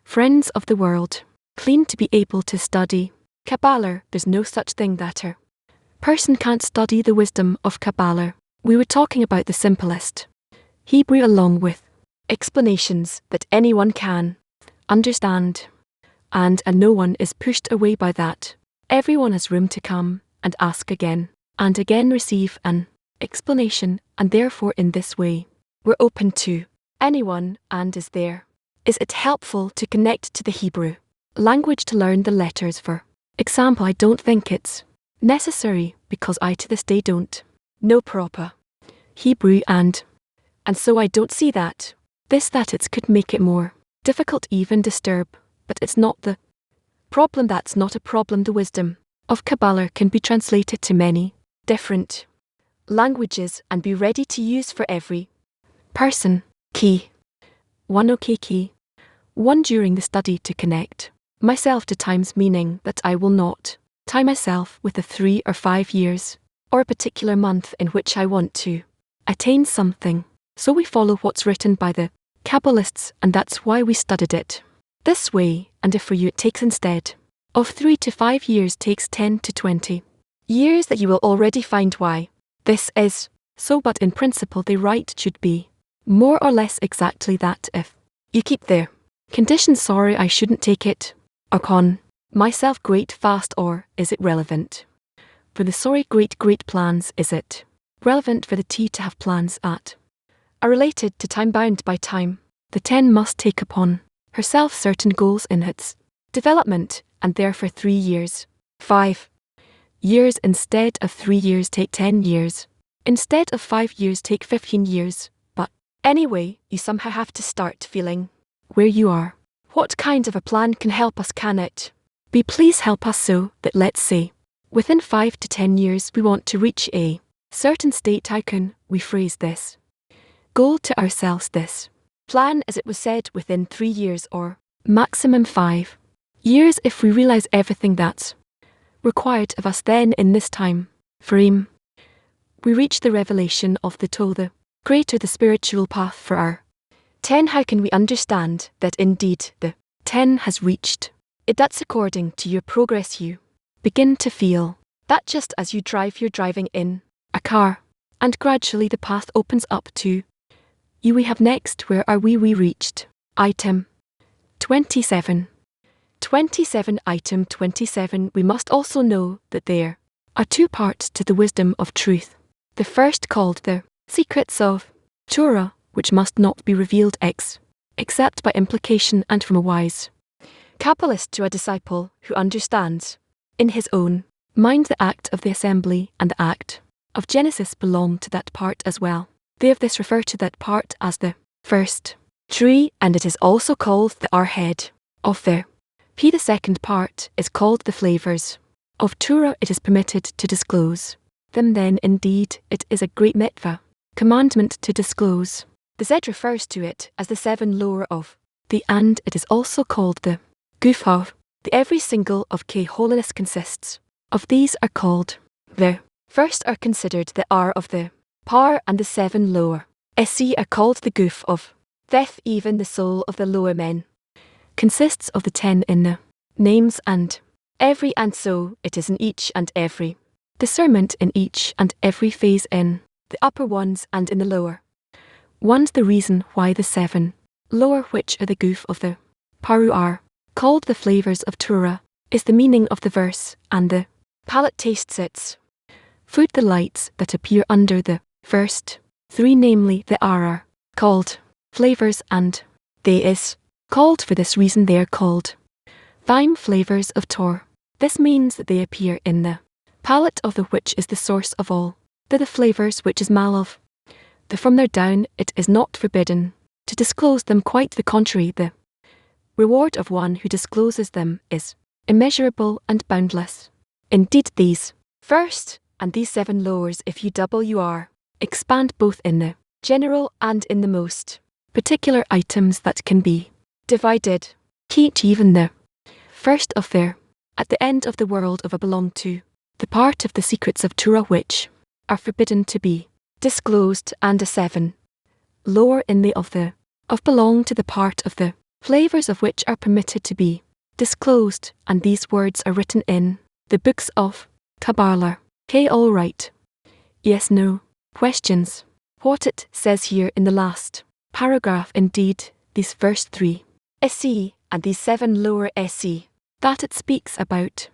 friends of the world clean to be able to study Kabbalah. There's no such thing that a person can't study the wisdom of Kabbalah. We were talking about the simplest Hebrew along with explanations that anyone can understand, and no one is pushed away by that. Everyone has room to come and ask again and again, receive an explanation, and therefore in this way we're open to anyone. And is it helpful to connect to the Hebrew language to learn the letters? For example, I don't think it's necessary because I to this day don't know proper Hebrew, and so I don't see that it could make it more difficult, even disturb, but it's not the problem. That's not a problem. The wisdom of Kabbalah can be translated to many different languages and be ready to use for every person. Key 1. Key 1. During the study, to connect myself to times, meaning that I will not tie myself with the 3 or 5 years or a particular month in which I want to attain something. So we follow what's written by the Kabbalists, and that's why we studied it this way. And if for you it takes, instead of 3 to 5 years, takes 10 to 20 years, that you will already find why this is so. But in principle the right should be more or less exactly that. If you keep the condition, sorry, I shouldn't take it upon myself. Great fast, or is it relevant for the sorry great plans? Is it relevant for the T to have plans that are related to time, bound by time? The 10 must take upon herself certain goals in its development, and therefore 3 years, 5 years instead of 3 years take 10 years, instead of 5 years take 15 years. But anyway, you somehow have to start feeling where you are, What kind of a plan can help us, can it? Be please help us so that, let's say, within 5 to 10 years we want to reach a certain state. How can we phrase this goal to ourselves, this plan, as it was said, within 3 years or maximum 5 years, if we realize everything that's required of us then in this time frame? We reach the revelation of the toll, the greater the spiritual path for our 10. How can we understand that indeed the 10 has reached it? That's according to your progress you begin to feel that just as you drive, you're driving in a car, and gradually the path opens up to you. We have next, where are we? We reached item 27. 27. Item 27. We must also know that there are 2 parts to the wisdom of truth. The first, called the secrets of Torah, which must not be revealed except by implication and from a wise Kabbalist to a disciple who understands in his own mind. The act of the assembly and the act of Genesis belong to that part as well. They of this refer to that part as the first tree, and it is also called the arhead of the P. The second part is called the flavors of Torah. It is permitted to disclose them then. Indeed, it is a great mitzvah, commandment to disclose. The Z refers to it as the 7 lower of the, and it is also called the goof of the. Every single of K holiness consists of these are called the first are considered the R of the par, and the 7 lower SE are called the goof of Theth. Even the soul of the lower men consists of the 10 in the names and every, and so it is in each and every discernment, in each and every phase, in the upper ones and in the lower ones. The reason why the 7 lower, which are the goof of the paru, are called the flavors of Torah is the meaning of the verse, and the palate tastes its food. The lights that appear under the first 3, namely the are called flavors, and they is called for this reason. They are called Vime flavors of Tor. This means that they appear in the palate of the, which is the source of all the flavors, which is Malav. The from there down, it is not forbidden to disclose them. Quite the contrary, the reward of one who discloses them is immeasurable and boundless. Indeed, these first and these 7 lowers, if you WR, expand both in the general and in the most particular items that can be divided. Keep even the first of their at the end of the world of a belong to the part of the secrets of Torah which are forbidden to be disclosed, and a 7 lower in the of belong to the part of the flavors of which are permitted to be disclosed, and these words are written in the books of Kabbalah. K. All right? Yes, no? Questions? What it says here in the last paragraph, indeed, these first 3 SE and these 7 lower SE that it speaks about.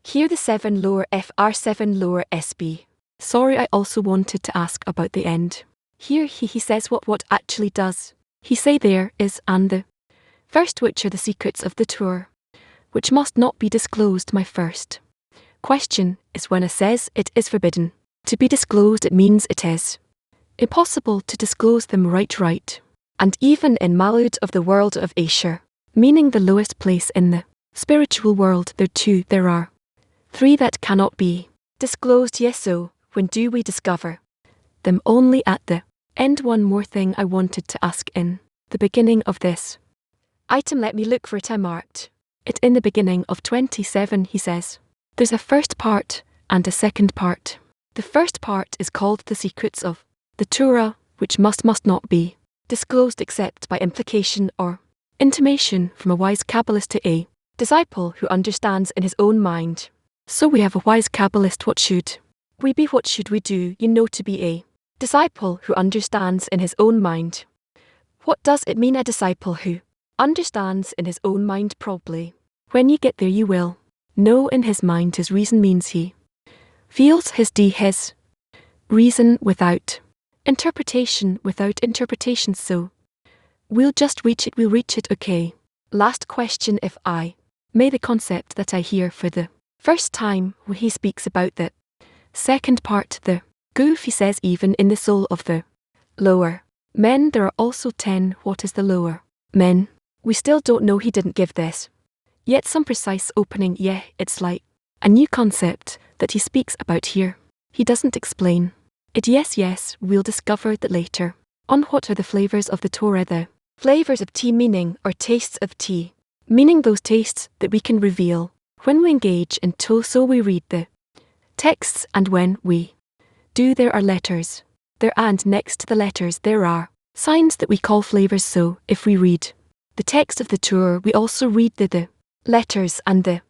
Here the 7 lower F are 7 lower SB. Sorry, I also wanted to ask about the end. Here he says what actually does he say there is, and the first, which are the secrets of the Torah, which must not be disclosed. My first question is, when it says it is forbidden to be disclosed, it means it is impossible to disclose them, right? And even in Malud of the world of Asher, meaning the lowest place in the spiritual world, there are 3 that cannot be disclosed. Yes, so when do we discover them? Only at the end. One more thing I wanted to ask in the beginning of this item. Let me look for it. I marked it in the beginning of 27. He says there's a first part and a second part. The first part is called the secrets of the Torah, which must not be disclosed except by implication or intimation from a wise Kabbalist to a disciple who understands in his own mind. So we have a wise Kabbalist. What should we be? What should we do? To be a disciple who understands in his own mind. What does it mean, a disciple who understands in his own mind? Probably when you get there you will know in his mind. His reason means he feels his reason without interpretation, so we'll just reach it. We'll reach it. Okay. Last question, if I may. The concept that I hear for the first time when he speaks about the second part, the goof, he says even in the soul of the lower men there are also 10. What is the lower men? We still don't know he didn't give this. Yet some precise opening, it's like a new concept that he speaks about here. He doesn't explain it. Yes, we'll discover that later. On what are the flavors of the Torah, the flavors of tea, meaning or tastes of tea, meaning those tastes that we can reveal when we engage in Torah. So we read the texts, and when we do, there are letters there, and next to the letters there are signs that we call flavors. So if we read the text of the Torah, we also read the letters and the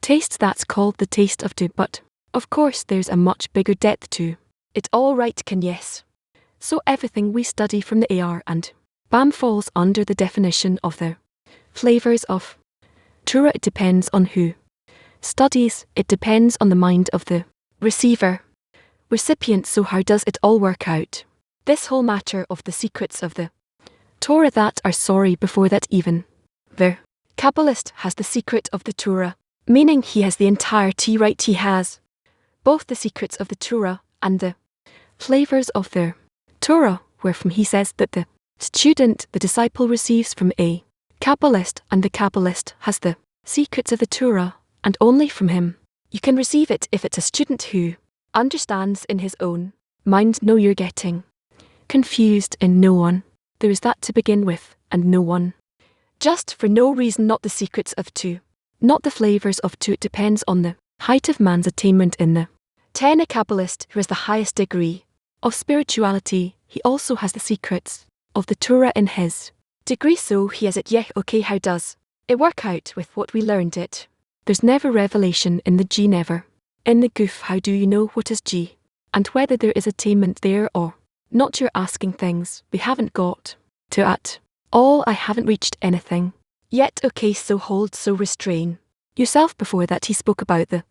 taste that's called the taste of two. But of course there's a much bigger depth to it all, right? Yes. So everything we study from the AR and BAM falls under the definition of the flavors of Torah. It depends on who studies, it depends on the mind of the receiver, recipient. So how does it all work out? This whole matter of the secrets of the Torah that are before that even the Kabbalist has the secret of the Torah, meaning he has the entirety, right? He has both the secrets of the Torah and the flavors of the Torah, wherefrom he says that the student, the disciple, receives from a Kabbalist, and the Kabbalist has the secrets of the Torah, and only from him you can receive it if it's a student who understands in his own mind. No, you're getting confused. In no one there is that to begin with, and no one, just for no reason, not the secrets of two, not the flavors of two. It depends on the height of man's attainment in the 10. A Kabbalist who has the highest degree of spirituality, he also has the secrets of the Torah in his degree. So he has it. Okay, how does it work out with what we learned it? There's never revelation in the G, never in the Guf. How do you know what is G and whether there is attainment there or not? You're asking things we haven't got to at all. I haven't reached anything yet. Okay, so hold, so restrain yourself. Before that he spoke about the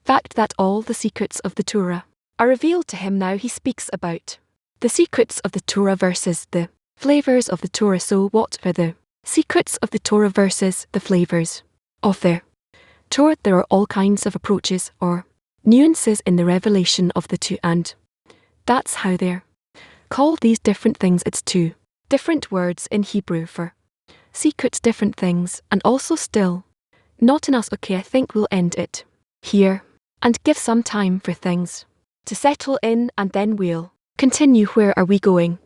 fact that all the secrets of the Torah are revealed to him. Now he speaks about the secrets of the Torah versus the flavors of the Torah. So what are the secrets of the Torah versus the flavors of the Torah? There are all kinds of approaches or nuances in the revelation of the two, and that's how they're called these different things. It's two different words in Hebrew for secrets, different things, and also still not in us. Okay, I think we'll end it here and give some time for things to settle in, and then we'll continue. Where are we going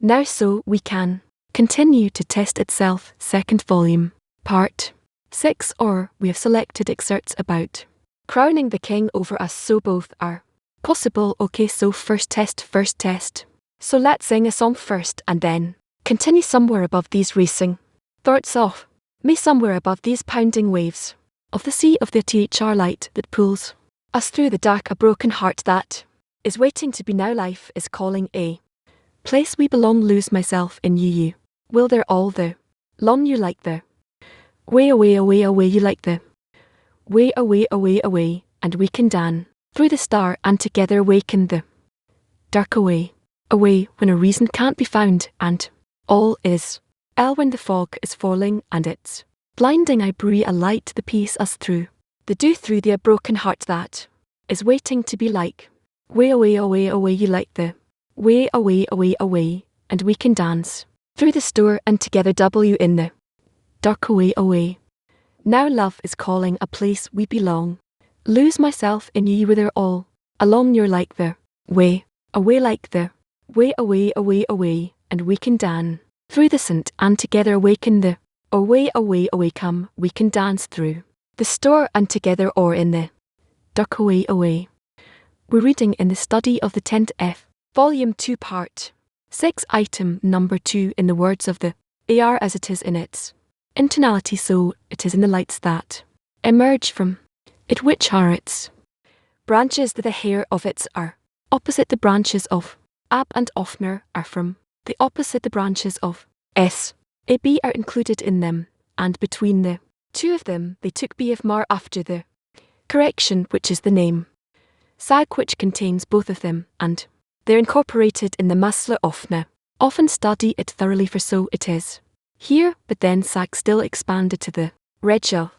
now? So we can continue to test itself, second volume, part 6, or we have selected excerpts about crowning the king over us. So both are possible. Okay, so first test. So let's sing a song first and then continue somewhere above these racing thoughts of me, somewhere above these pounding waves of the sea of the THR light that pulls us through the dark. A broken heart that is waiting to be. Now life is calling, a place we belong. Lose myself in you. Will there all the long you like the way away, you like the way away, and we can dan through the star and together awaken the dark away when a reason can't be found, and all is when the fog is falling and it's blinding. I breathe a light the piece us through the dew, through the broken heart that is waiting to be like way away, you like the way away, and we can dance through the store and together in the dark away. Now love is calling, a place we belong. Lose myself in you, they're all along. You're like the way away, like the way away, and we can dance through the scent and together awaken the away. Come, we can dance through the store and together, or in the dark away. We're reading in the study of the 10th F, Volume 2, Part 6, Item Number 2, in the words of the AR as it is in its intonality, so it is in the lights that emerge from it, which are its branches, that the hair of its are opposite. The branches of Ab and Ofner are from the opposite. The branches of S, A, B are included in them, and between the two of them they took B of Mar after the correction, which is the name Sag, which contains both of them, and they're incorporated in the Masla Ofna. Often study it thoroughly, for so it is here, but then Sag still expanded to the Reja.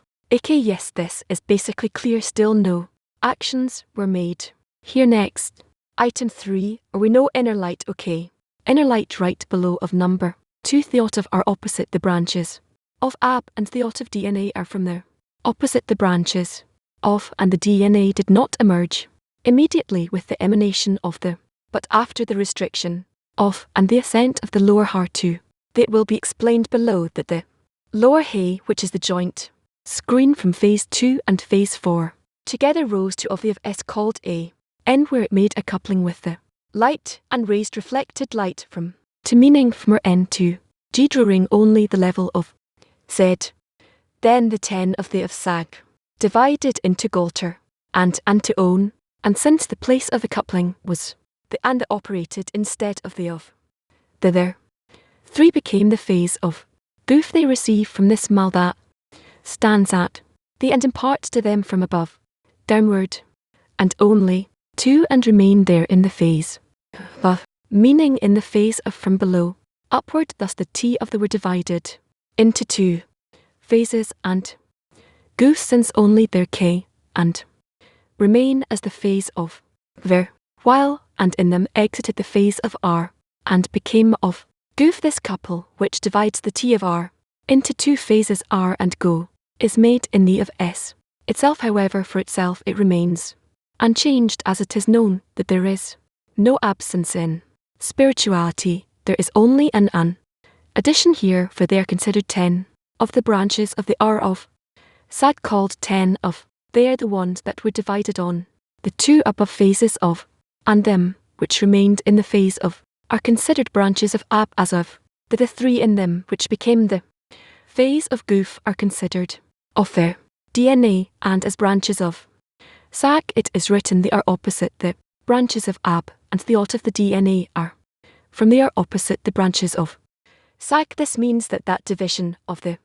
Yes, this is basically clear. Still no actions were made here. Next, Item 3, or we know inner light. Okay, inner light right below of number 2 thought of are opposite the branches of ab and the ot of DNA are from the opposite. The branches of and the DNA did not emerge immediately with the emanation of the, but after the restriction of and the ascent of the lower HAR2. It will be explained below that the lower hay, which is the joint screen from phase 2 and phase 4, together rose to of the of S called A, N, where it made a coupling with the light and raised reflected light from to meaning from N2, G drawing only the level of Z. Then the 10 of the of SAG divided into Golter and to own, and since the place of the coupling was the and operated instead of the of the there, 3 became the phase of goof they receive from this mal that stands at the and imparts to them from above downward, and only 2 and remain there in the phase of meaning in the phase of from below upward. Thus the T of the were divided into 2 phases and goose, since only their K and remain as the phase of ver, while and in them exited the phase of R and became of goof. This couple, which divides the T of R into 2 phases R and go, is made in the of S itself. However, for itself it remains unchanged, as it is known that there is no absence in spirituality, there is only an addition here, for they are considered 10 of the branches of the R of SAG, called 10 of. They are the ones that were divided on the 2 above phases of, and them which remained in the phase of are considered branches of ab, as of the 3 in them which became the phase of goof are considered of their DNA, and as branches of SAG it is written they are opposite the branches of ab, and the ot of the DNA are from they are opposite the branches of SAG. This means that division of the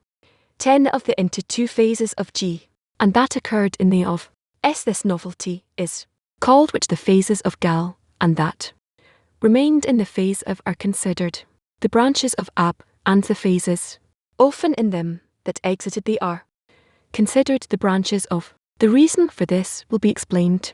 10 of the into 2 phases of G, and that occurred in the of S, this novelty is called, which the phases of Gal and that remained in the phase of are considered the branches of ab, and the phases often in them that exited the are considered the branches of. The reason for this will be explained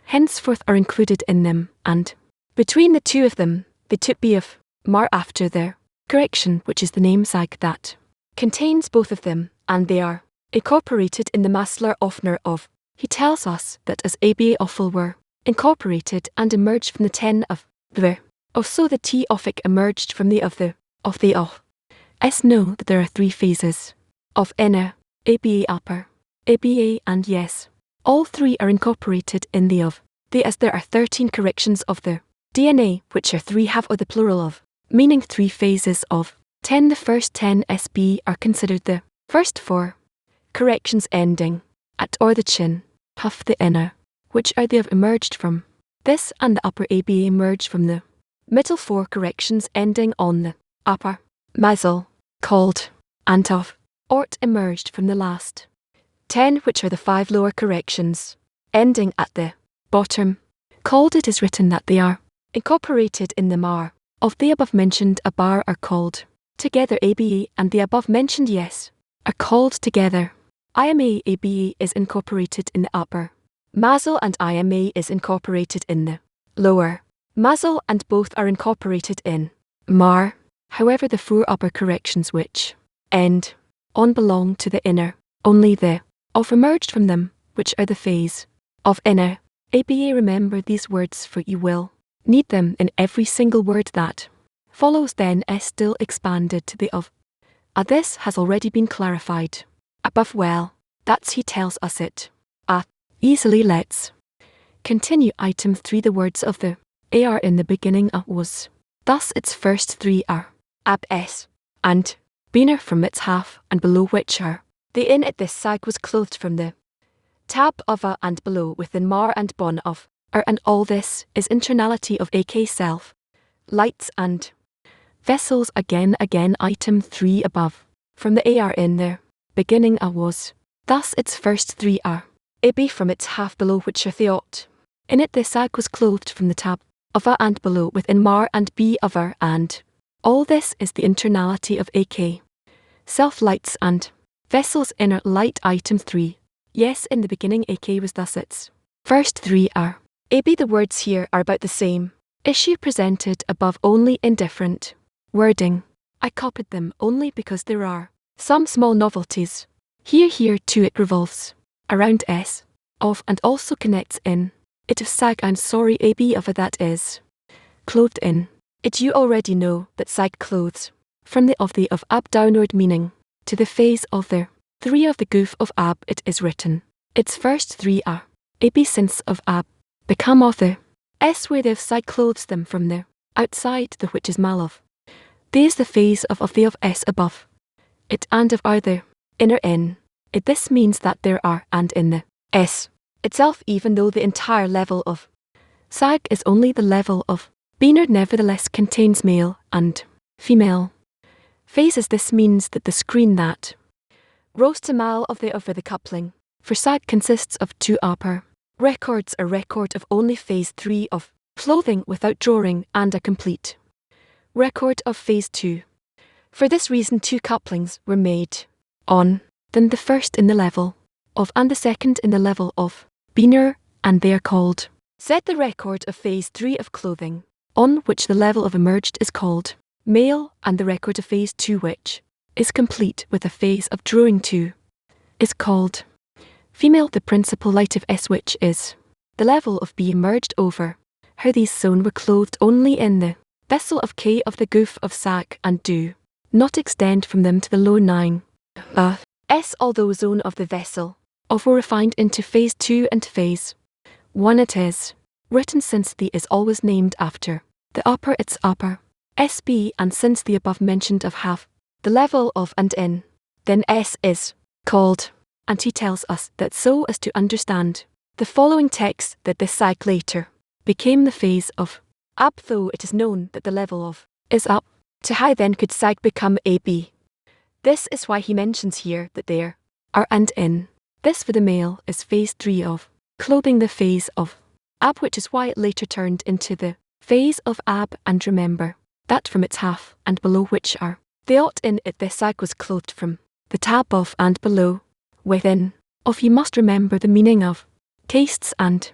henceforth are included in them, and between the 2 of them they took B of Mar after their correction, which is the name SAG that contains both of them, and they are incorporated in the Maslar Offner of. He tells us that as ABA offal were incorporated and emerged from the 10 of the so the T offic emerged from the of the of S. Know that there are 3 phases of N, ABA upper, ABA and yes. All 3 are incorporated in the of the, as there are 13 corrections of the DNA, which are 3 half of the plural of, meaning 3 phases of 10. The first 10 SB are considered the first 4 corrections ending at or the chin, half the inner, which are they have emerged from this, and the upper ABA emerged from the middle 4 corrections ending on the upper mazal, called and of ort emerged from the last 10, which are the 5 lower corrections ending at the bottom, called. It is written that they are incorporated in the mar of the above mentioned abar are called together ABA, and the above mentioned yes are called together IMA. ABA is incorporated in the upper mazal, and IMA is incorporated in the lower mazal, and both are incorporated in mar. However, the 4 upper corrections which end on belong to the inner, only the of emerged from them, which are the phase of inner ABA. Remember these words, for you will need them in every single word that follows. Then S still expanded to the of. This has already been clarified above. Well, that's he tells us it. Easily let's continue. Item 3. The words of the AR in the beginning was. Thus its first 3 are ab S and Beaner from its half and below, which are the in at this SAG was clothed from the tab of a and below within mar and bon of are, and all this is internality of AK self, lights and vessels. Again item 3 above from the AR in the beginning a was. Thus its first 3 are AB from its half below, which are theot. In it the SAG was clothed from the tab of a and below within mar and B of a, and all this is the internality of AK self, lights and vessels. Inner light. Item 3. Yes, in the beginning AK was, thus its first 3 are AB. The words here are about the same issue presented above, only in different wording. I copied them only because there are Some small novelties. Here too it revolves around S, of, and also connects in it of sag and sorry ab of a that is clothed in it. You already know that sag clothes from the of ab downward meaning to the phase of the 3 of the goof of ab. It is written its first 3 are ab since of ab become of the S where the of sag clothes them from the outside the which is mal of. There's the phase of the of S above it and of are the inner in it. This means that there are and in the S itself, even though the entire level of sag is only the level of Beaner, nevertheless contains male and female phases. This means that the screen that rose to mal of the over the coupling for sag consists of 2 upper records, a record of only phase 3 of clothing without drawing and a complete record of phase 2. For this reason 2 couplings were made on then the first in the level of and the second in the level of Beaner, and they are called said the record of phase 3 of clothing on which the level of emerged is called male, and the record of phase 2 which is complete with a phase of drawing 2 is called female. The principal light of S which is the level of B emerged over her. These sewn were clothed only in the vessel of K of the goof of sag and do not extend from them to the low 9 S, although zone of the vessel of were refined into phase 2 and phase 1. It is written since the is always named after the upper its upper SB, and since the above mentioned of have the level of and in, then S is called, and he tells us that so as to understand the following text that this sag later became the phase of ab, though it is known that the level of is up to high, then could sag become AB. This is why he mentions here that there are and in. This for the male is phase 3 of clothing, the phase of ab, which is why it later turned into the phase of ab. And remember that from its half and below which are the ought in it, this sag was clothed from the tab of and below within of. You must remember the meaning of tastes and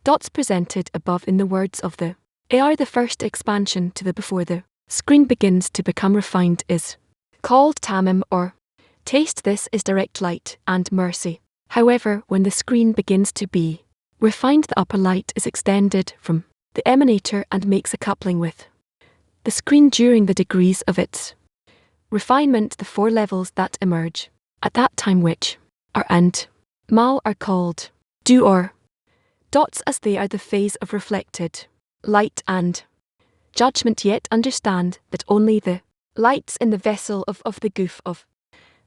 dots presented above in the words of the AR. The first expansion to the before the screen begins to become refined is called tamim or taste. This is direct light and mercy. However, when the screen begins to be refined, the upper light is extended from the emanator and makes a coupling with the screen during the degrees of its refinement. The 4 levels that emerge at that time, which are and mal, are called do or dots, as they are the phase of reflected light and judgment. Yet understand that only the lights in the vessel of the goof of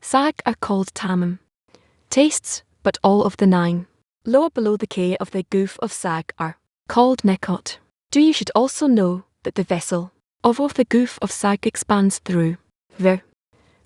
sag are called tamim tastes, but all of the 9 lower below the K of the goof of sag are called nekot. Do you should also know that the vessel of the goof of sag expands through the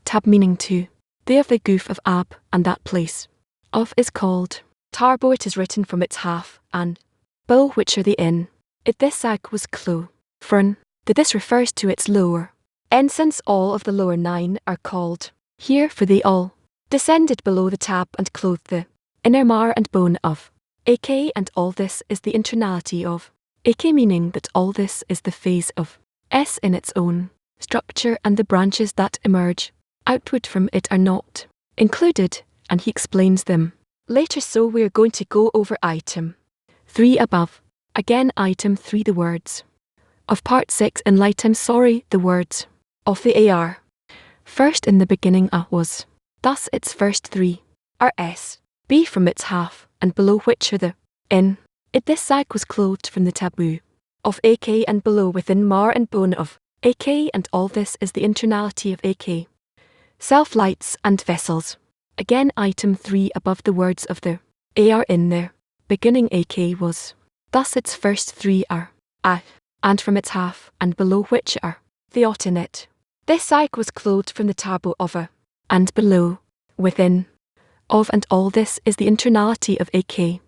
tab, meaning to the of the goof of ab, and that place of is called tarbo. It is written from its half and below which are the in it. This sag was clo fern, that this refers to its lower end, since all of the lower 9 are called here for they all descended below the tab and clothed the inner mar and bone of AK, and all this is the internality of AK, meaning that all this is the phase of S in its own structure, and the branches that emerge outward from it are not included, and he explains them later. So we are going to go over item 3 above. Again, item 3, the words of part 6 in Laitman, the words of the AR. First in the beginning A was, thus its first 3 are S, B from its half, and below which are the in it. This sag was clothed from the taboo of AK, and below within mar and bone of AK, and all this is the internality of AK. Self lights and vessels. Again, item 3 above, the words of the AR in there. Beginning AK was, thus its first 3 are A, and from its half, and below which are the ought in it. This sag was clothed from the tarbo of A, and below, within, of, and all this is the internality of AK.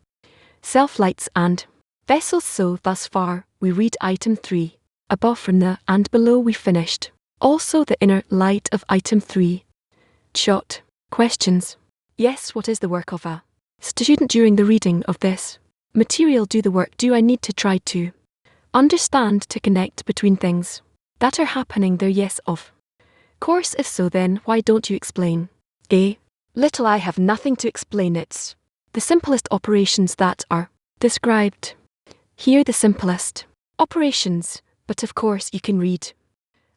Self lights and vessels. So thus far we read item 3 above. From the and below we finished. Also the inner light of item 3. Shot. Questions. Yes, what is the work of a student during the reading of this material? Do the work do I need to try to understand, to connect between things that are happening there? Yes, of Course if so then why don't you explain? Little I have nothing to explain, it's the simplest operations that are described. Here the simplest operations, but of course you can read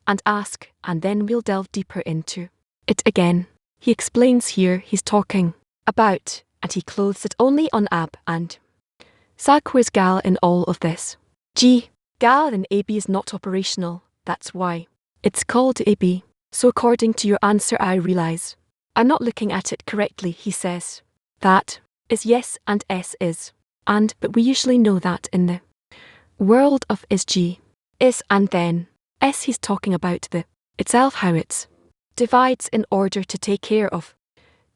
and ask, and then we'll delve deeper into it again. He explains here he's talking about, and he clothes it only on ab and sag. Where's gal in all of this? Gal in AB is not operational, that's why it's called AB. So according to your answer I realize I'm not looking at it correctly, he says. That is yes and S is and, but we usually know that in the world of is G is and then S. He's talking about the itself, how it's divides in order to take care of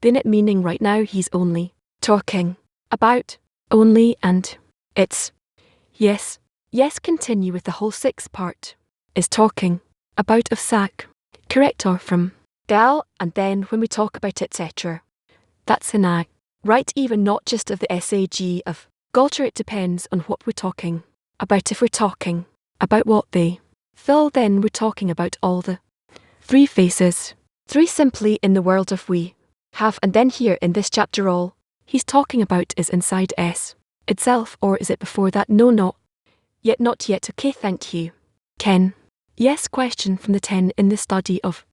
the it, meaning right now he's only talking about only, and it's yes. Continue with the whole 6 part is talking about of sag, correct, or from gal, and then when we talk about etc. that's an I. Right, even not just of the SAG of culture, it depends on what we're talking about. If we're talking about what they fill, then we're talking about all the 3 phases. 3 simply in the world of we have, and then here in this chapter all he's talking about is inside S itself, or is it before that? No, not yet. Okay, thank you, Ken. Yes, question from the 10 in the study of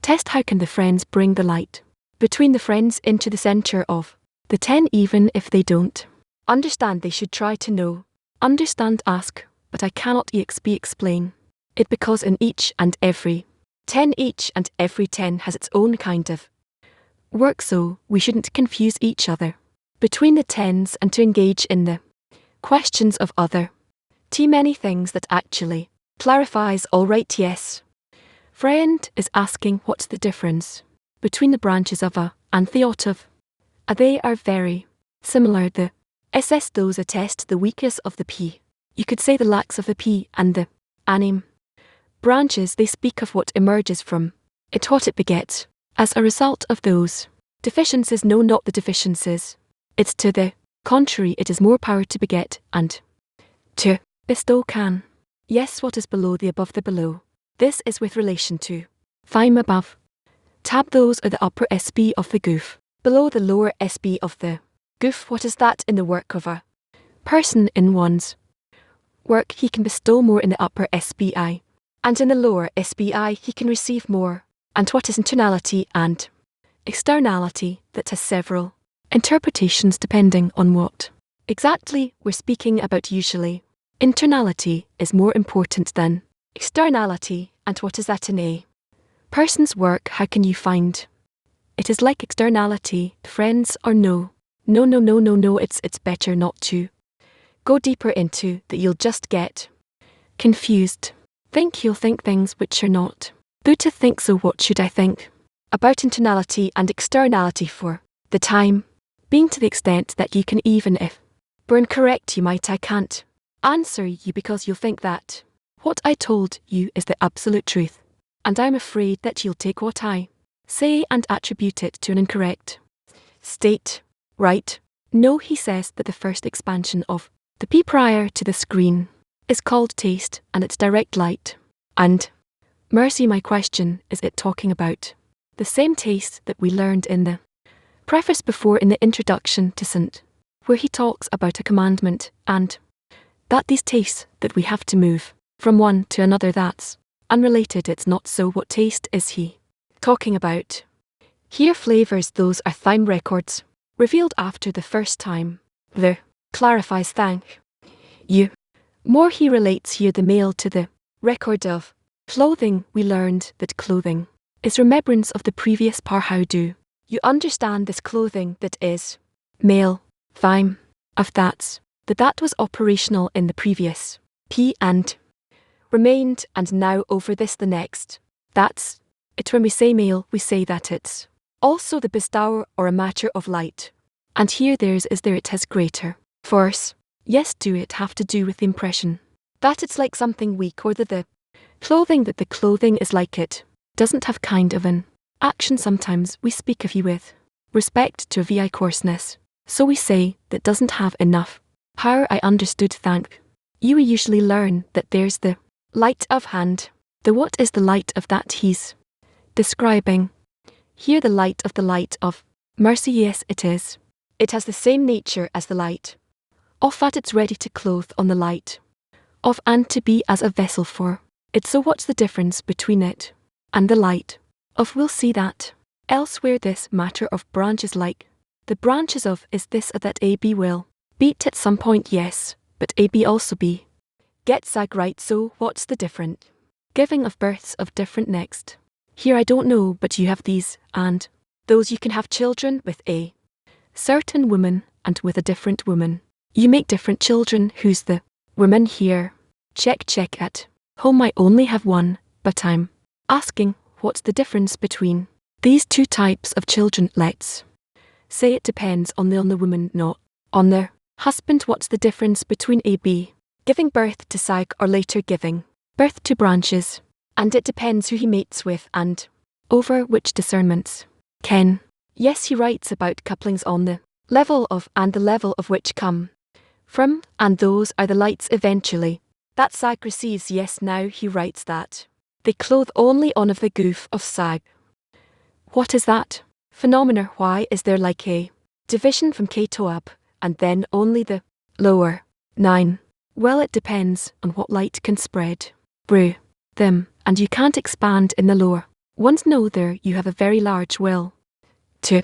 test. How can the friends bring the light between the friends into the center of the 10 even if they don't understand? They should try to know. Understand, ask, but I cannot explain it, because in each and every 10, each and every 10 has its own kind of work, so we shouldn't confuse each other between the 10s and to engage in the questions of other many things that actually clarifies. All right, yes. Friend is asking what's the difference between the branches of a and thought of a. They are very similar. The SS, those attest the weakness of the P. You could say the lacks of the P, and the anim branches, they speak of what emerges from it, what it begets as a result of those deficiencies. No, not the deficiencies. It's to the contrary, it is more power to beget and to bestow can. Yes, what is below the above the below. This is with relation to thime above. Tab, those are the upper SB of the goof. Below the lower SB of the goof. What is that? In the work of a person, in one's work he can bestow more in the upper SBI, and in the lower SBI he can receive more. And what is internality and externality? That has several interpretations depending on what exactly we're speaking about. Usually internality is more important than externality. And what is that in a person's work? How can you find it is like externality, friends, or no? No, it's better not to go deeper into that. You'll just get confused. You'll think things which are not good to think. So what should I think about internality and externality for the time being, to the extent that you can, even if we're incorrect, you might. I can't answer you because you'll think that what I told you is the absolute truth, and I'm afraid that you'll take what I say and attribute it to an incorrect state. Right? No, he says that the first expansion of the P prior to the screen is called taste, and it's direct light. And mercy, my question, is it talking about the same taste that we learned in the preface before, in the introduction to St., where he talks about a commandment, and that these tastes that we have to move from one to another, that's unrelated? It's not so. What taste is he talking about here? Flavors, those are thime records revealed after the first time. The clarifies, thank you. More, he relates here the male to the record of clothing. We learned that clothing is remembrance of the previous par. How do you understand this clothing that is male? Thime of that was operational in the previous P and remained, and now over this the next. That's it. When we say male, we say that it's also the bestower or a matter of light. And here theirs is there, it has greater force. Yes, do it have to do with the impression that it's like something weak, or the clothing, that the clothing is like it doesn't have kind of an action. Sometimes we speak of you with respect to a vi coarseness, so we say that doesn't have enough power. I understood, thank you. We usually learn that there's the light of hand. The what is the light of that he's describing. Here the light of mercy, yes it is. It has the same nature as the light of that it's ready to clothe on the light of and to be as a vessel for it. So what's the difference between it and the light of? We'll see that. Elsewhere this matter of branches like the branches of is this or that AB will beat at some point, yes, but AB also be get sag right. So what's the different giving of births of different next? Here I don't know, but you have these and those. You can have children with a certain woman and with a different woman. You make different children. Who's the woman here? Check at home I only have one, but I'm asking what's the difference between these two types of children. Let's say it depends on the woman, not on the husband. What's the difference between AB giving birth to sag or later giving birth to branches? And it depends who he mates with and over which discernments can. Yes, he writes about couplings on the level of and the level of which come from, and those are the lights eventually that sag receives. Yes, now he writes that they clothe only on of the goof of sag. What is that phenomena? Why is there like a division from K to up and then only the lower 9? Well, it depends on what light can spread through them, and you can't expand in the lower ones. No, there you have a very large will to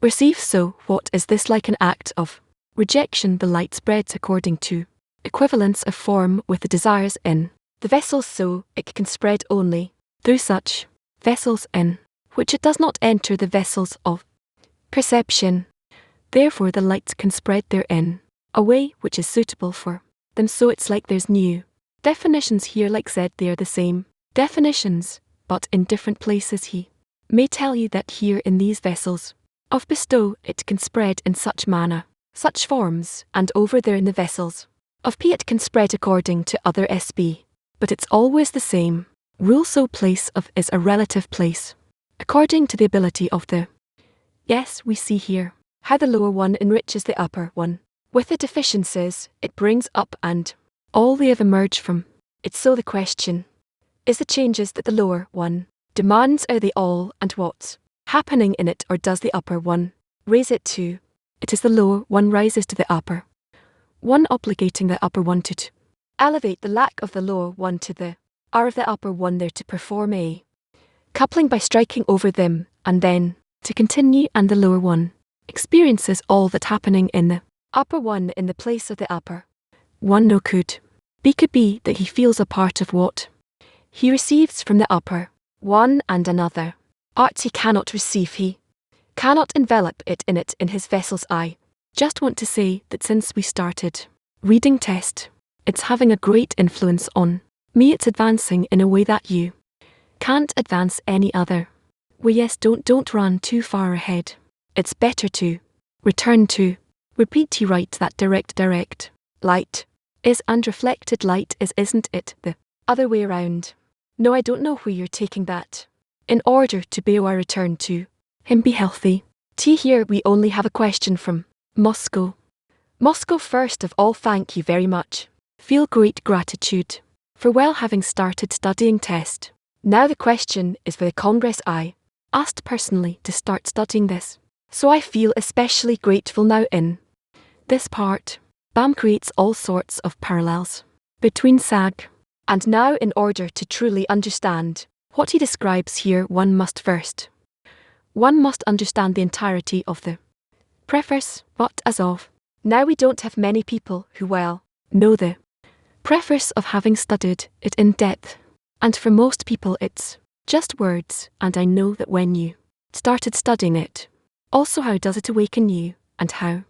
receive. So what is this? Like an act of rejection. The light spreads according to equivalence of form with the desires in the vessels, so it can spread only through such vessels in which it does not enter the vessels of perception. Therefore the light can spread therein a way which is suitable for them. So it's like there's new definitions here. Like said, they are the same definitions, but in different places. He may tell you that here in these vessels of bestow it can spread in such manner, such forms, and over there in the vessels of P it can spread according to other SB. But it's always the same rule. So place of is a relative place according to the ability of the. Yes, we see here how the lower one enriches the upper one with the deficiencies it brings up, and all they have emerged from it. So the question is the changes that the lower one demands, are they all and what's happening in it, or does the upper one raise it to? It is the lower one rises to the upper one, obligating the upper one to elevate the lack of the lower one to the are of the upper one there to perform a coupling by striking over them, and then to continue, and the lower one experiences all that happening in the upper one in the place of the upper one. No, could be that he feels a part of what he receives from the upper one, and another arts he cannot receive. He cannot envelop it in his vessels. I just want to say that since we started reading test, it's having a great influence on me. It's advancing in a way that you can't advance any other way. Yes, don't run too far ahead. It's better to return to repeat. He writes that direct light is and reflected light is, isn't it the other way around? No, I don't know where you're taking that. In order to be our return to him be healthy. Here we only have a question from Moscow. Moscow, first of all, thank you very much. Feel great gratitude for having started studying test. Now the question is for the Congress. I asked personally to start studying this, so I feel especially grateful now. In this part, BAM creates all sorts of parallels between SAG and now. In order to truly understand what he describes here, one must understand the entirety of the preface. But as of now, we don't have many people who know the preface of having studied it in depth, and for most people it's just words. And I know that when you started studying it, also how does it awaken you, and how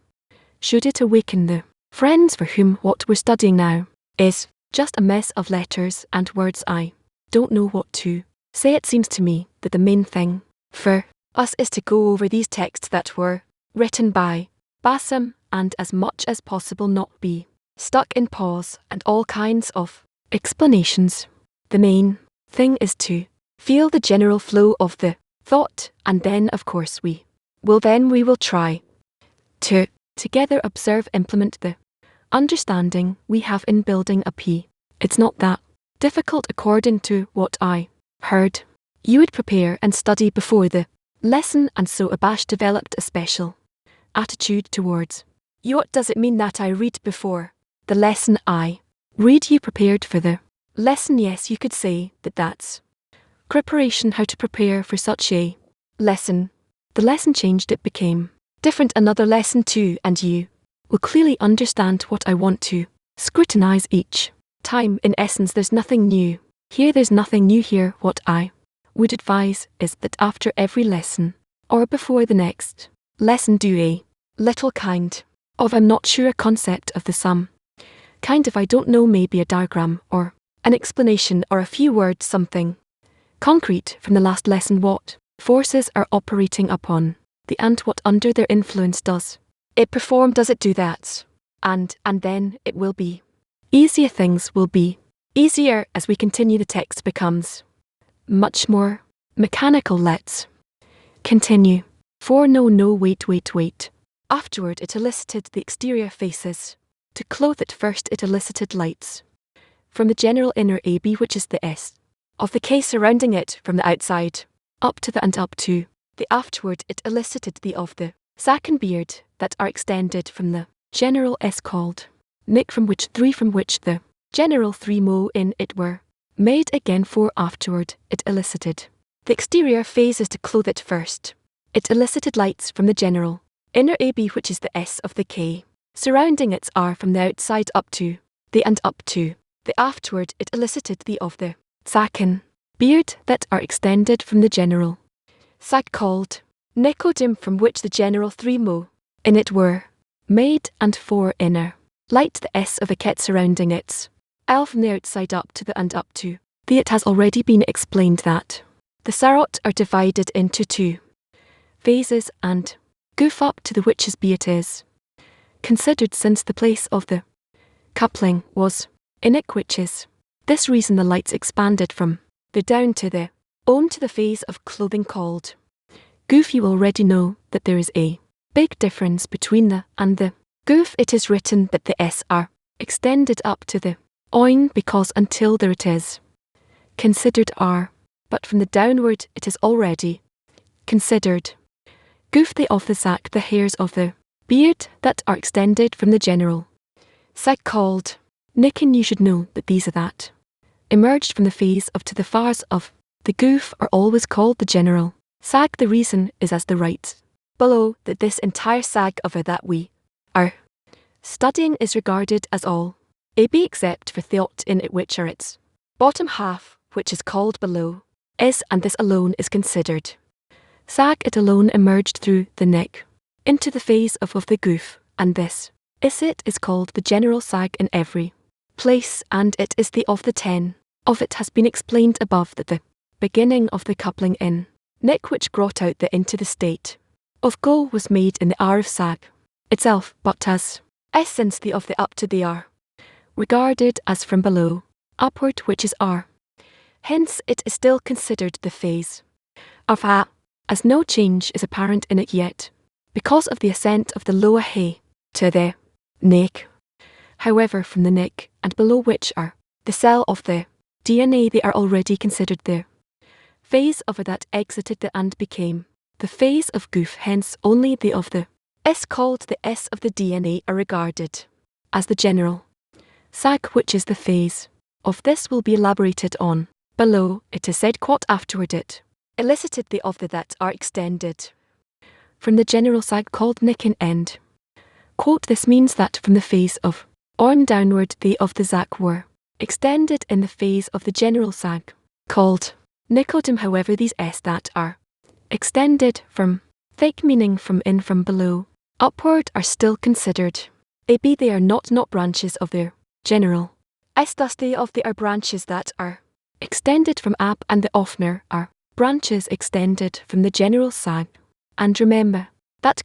should it awaken the friends for whom what we're studying now is just a mess of letters and words. I don't know what to say. It seems to me that the main thing for us is to go over these texts that were written by Bassam, and as much as possible not be stuck in pause and all kinds of explanations. The main thing is to feel the general flow of the thought, and then of course we will try to together observe, implement the understanding we have in building a P. It's not that difficult according to what I heard. You would prepare and study before the lesson, and so Abash developed a special attitude towards you. What does it mean that I read before the lesson? I read. You prepared for the lesson. Yes, you could say that that's preparation. How to prepare for such a lesson. The lesson changed, it became different, another lesson too, and you will clearly understand what I want to scrutinize each time. In essence, there's nothing new here. There's nothing new here. What I would advise is that after every lesson, or before the next lesson, do a little kind of, I'm not sure, a concept of the sum kind of, I don't know, maybe a diagram or an explanation or a few words, something concrete from the last lesson. What forces are operating upon the ant, what under their influence does it perform? Does it do that? And then it will be easier. Things will be easier as we continue. The text becomes much more mechanical. Let's continue. For no, wait. Afterward it elicited the exterior faces. To clothe it first it elicited lights from the general inner AB, which is the S of the K, surrounding it from the outside up to the and up to the. Afterward it elicited the of the sack and beard that are extended from the general S, called nick, from which the general three mo in it were made again. For afterward it elicited the exterior phases. To clothe it first it elicited lights from the general inner AB, which is the S of the K, surrounding its R from the outside up to the and up to the. Afterward it elicited the of the sack and beard that are extended from the general sack, called Nicodim, from which the general three mo in it were made, and for inner light the S of a ket, surrounding its L from the outside up to the and up to the. It has already been explained that the sarot are divided into two phases, and goof up to the which is B it is considered, since the place of the coupling was in it, which is this reason the lights expanded from the down to the own to the phase of clothing called goof. You already know that there is a big difference between the and the goof. It is written that the S are extended up to the oin, because until there it is considered R, but from the downward it is already considered goof. The of the sack, the hairs of the beard that are extended from the general sack, called nicken. You should know that these are that emerged from the phase of to the fars of the goof are always called the general sag. The reason is as the right below that this entire sag of a that we are studying is regarded as all AB except for theot in it, which are its bottom half, which is called below is, and this alone is considered sag. It alone emerged through the neck into the phase of the goof, and this is it is called the general sag in every place, and it is the of the 10 of it has been explained above that the beginning of the coupling in nick, which brought out the into the state of go, was made in the R of sag itself, but as S, since the of the up to the R regarded as from below upward, which is R. Hence it is still considered the phase of A, as no change is apparent in it yet, because of the ascent of the lower hay to the neck. However, from the neck and below, which are the cell of the DNA, they are already considered the phase of a that exited the and became the phase of goof. Hence only the of the S, called the S of the DNA, are regarded as the general sag, which is the phase of this will be elaborated on below. It is said, quote, afterward it elicited the of the that are extended from the general sag, called nicken end. Quote, this means that from the phase of orm downward the of the zak were extended in the phase of the general sag, called nicodim. However, these S that are extended from thick, meaning from in from below upward, are still considered AB. They are not branches of their general S, thus they of the are branches that are extended from ab, and the oftener are branches extended from the general sag. And remember that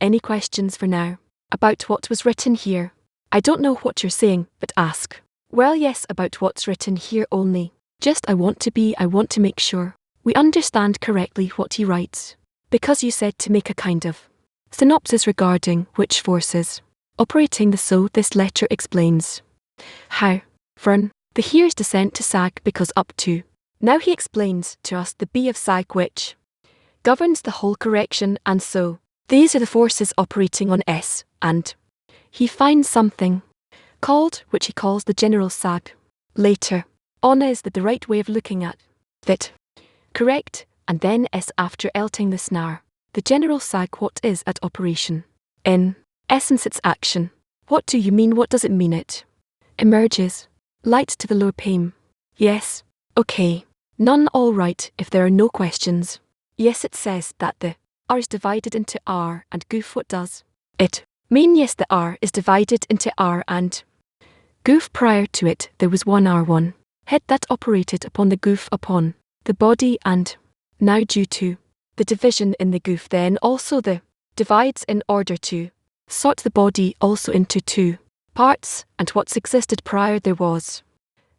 any questions for now about what was written here? I don't know what you're saying, but ask. Well, yes, about what's written here only. Just I want to make sure we understand correctly what he writes, because you said to make a kind of synopsis regarding which forces operating the. So this letter explains how from the here's descent to sag, because up to Now he explains to us the B of psych which governs the whole correction, and so these are the forces operating on S, and he finds something called, which he calls the general sag. Later on is that the right way of looking at that correct, and then S after elting the snare. The general sag, what is at operation? In essence its action. What do you mean? What does it mean? It emerges. Light to the lower pain. Yes. Okay. None all right if there are no questions. Yes, it says that the R is divided into R and goof. What does it mean? Yes, the R is divided into R and goof. Prior to it there was one R1 head that operated upon the goof upon the body, and now due to the division in the goof then also the divides in order to sort the body also into two parts, and what's existed prior there was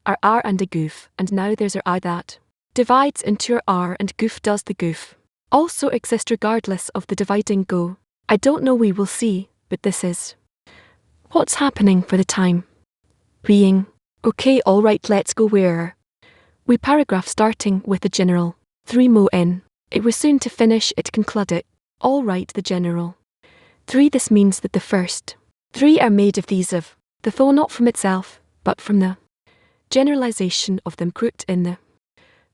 a R and a goof, and now there's a I that divides into a R and goof. Does the goof also exist regardless of the dividing go? I don't know, we will see, but this is what's happening for the time being. Okay, alright, let's go where we paragraph starting with the general 3 mo in. It was soon to finish, it concluded. Alright, the general 3. This means that the first 3 are made of these of the though not from itself, but from the generalization of them grouped in the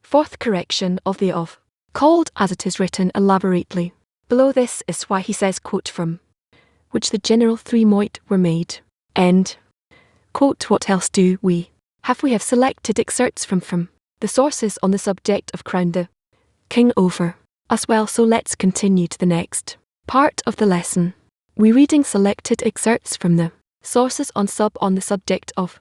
fourth correction of the of, called as it is written elaborately below. This is why he says, quote, from which the general 3 moit were made. End quote. What else do we have? We have selected excerpts from the sources on the subject of crown the king over us. Well, so let's continue to the next part of the lesson. We reading selected excerpts from the sources on the subject of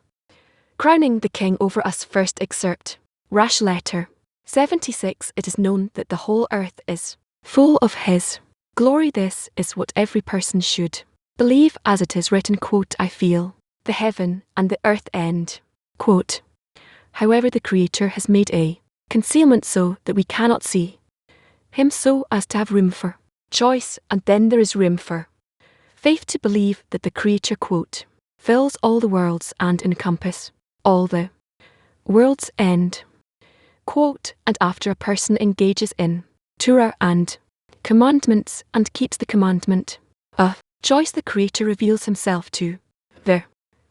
crowning the king over us. First excerpt. Rash letter 76. It is known that the whole earth is full of his glory. This is what every person should believe, as it is written, quote, I feel the heaven and the earth. End quote. However, the Creator has made a concealment so that we cannot see him, so as to have room for choice, and then there is room for faith to believe that the Creator, quote, fills all the worlds and encompass all the worlds. End quote. And after a person engages in Torah and commandments and keeps the commandment of choice, the Creator reveals himself to the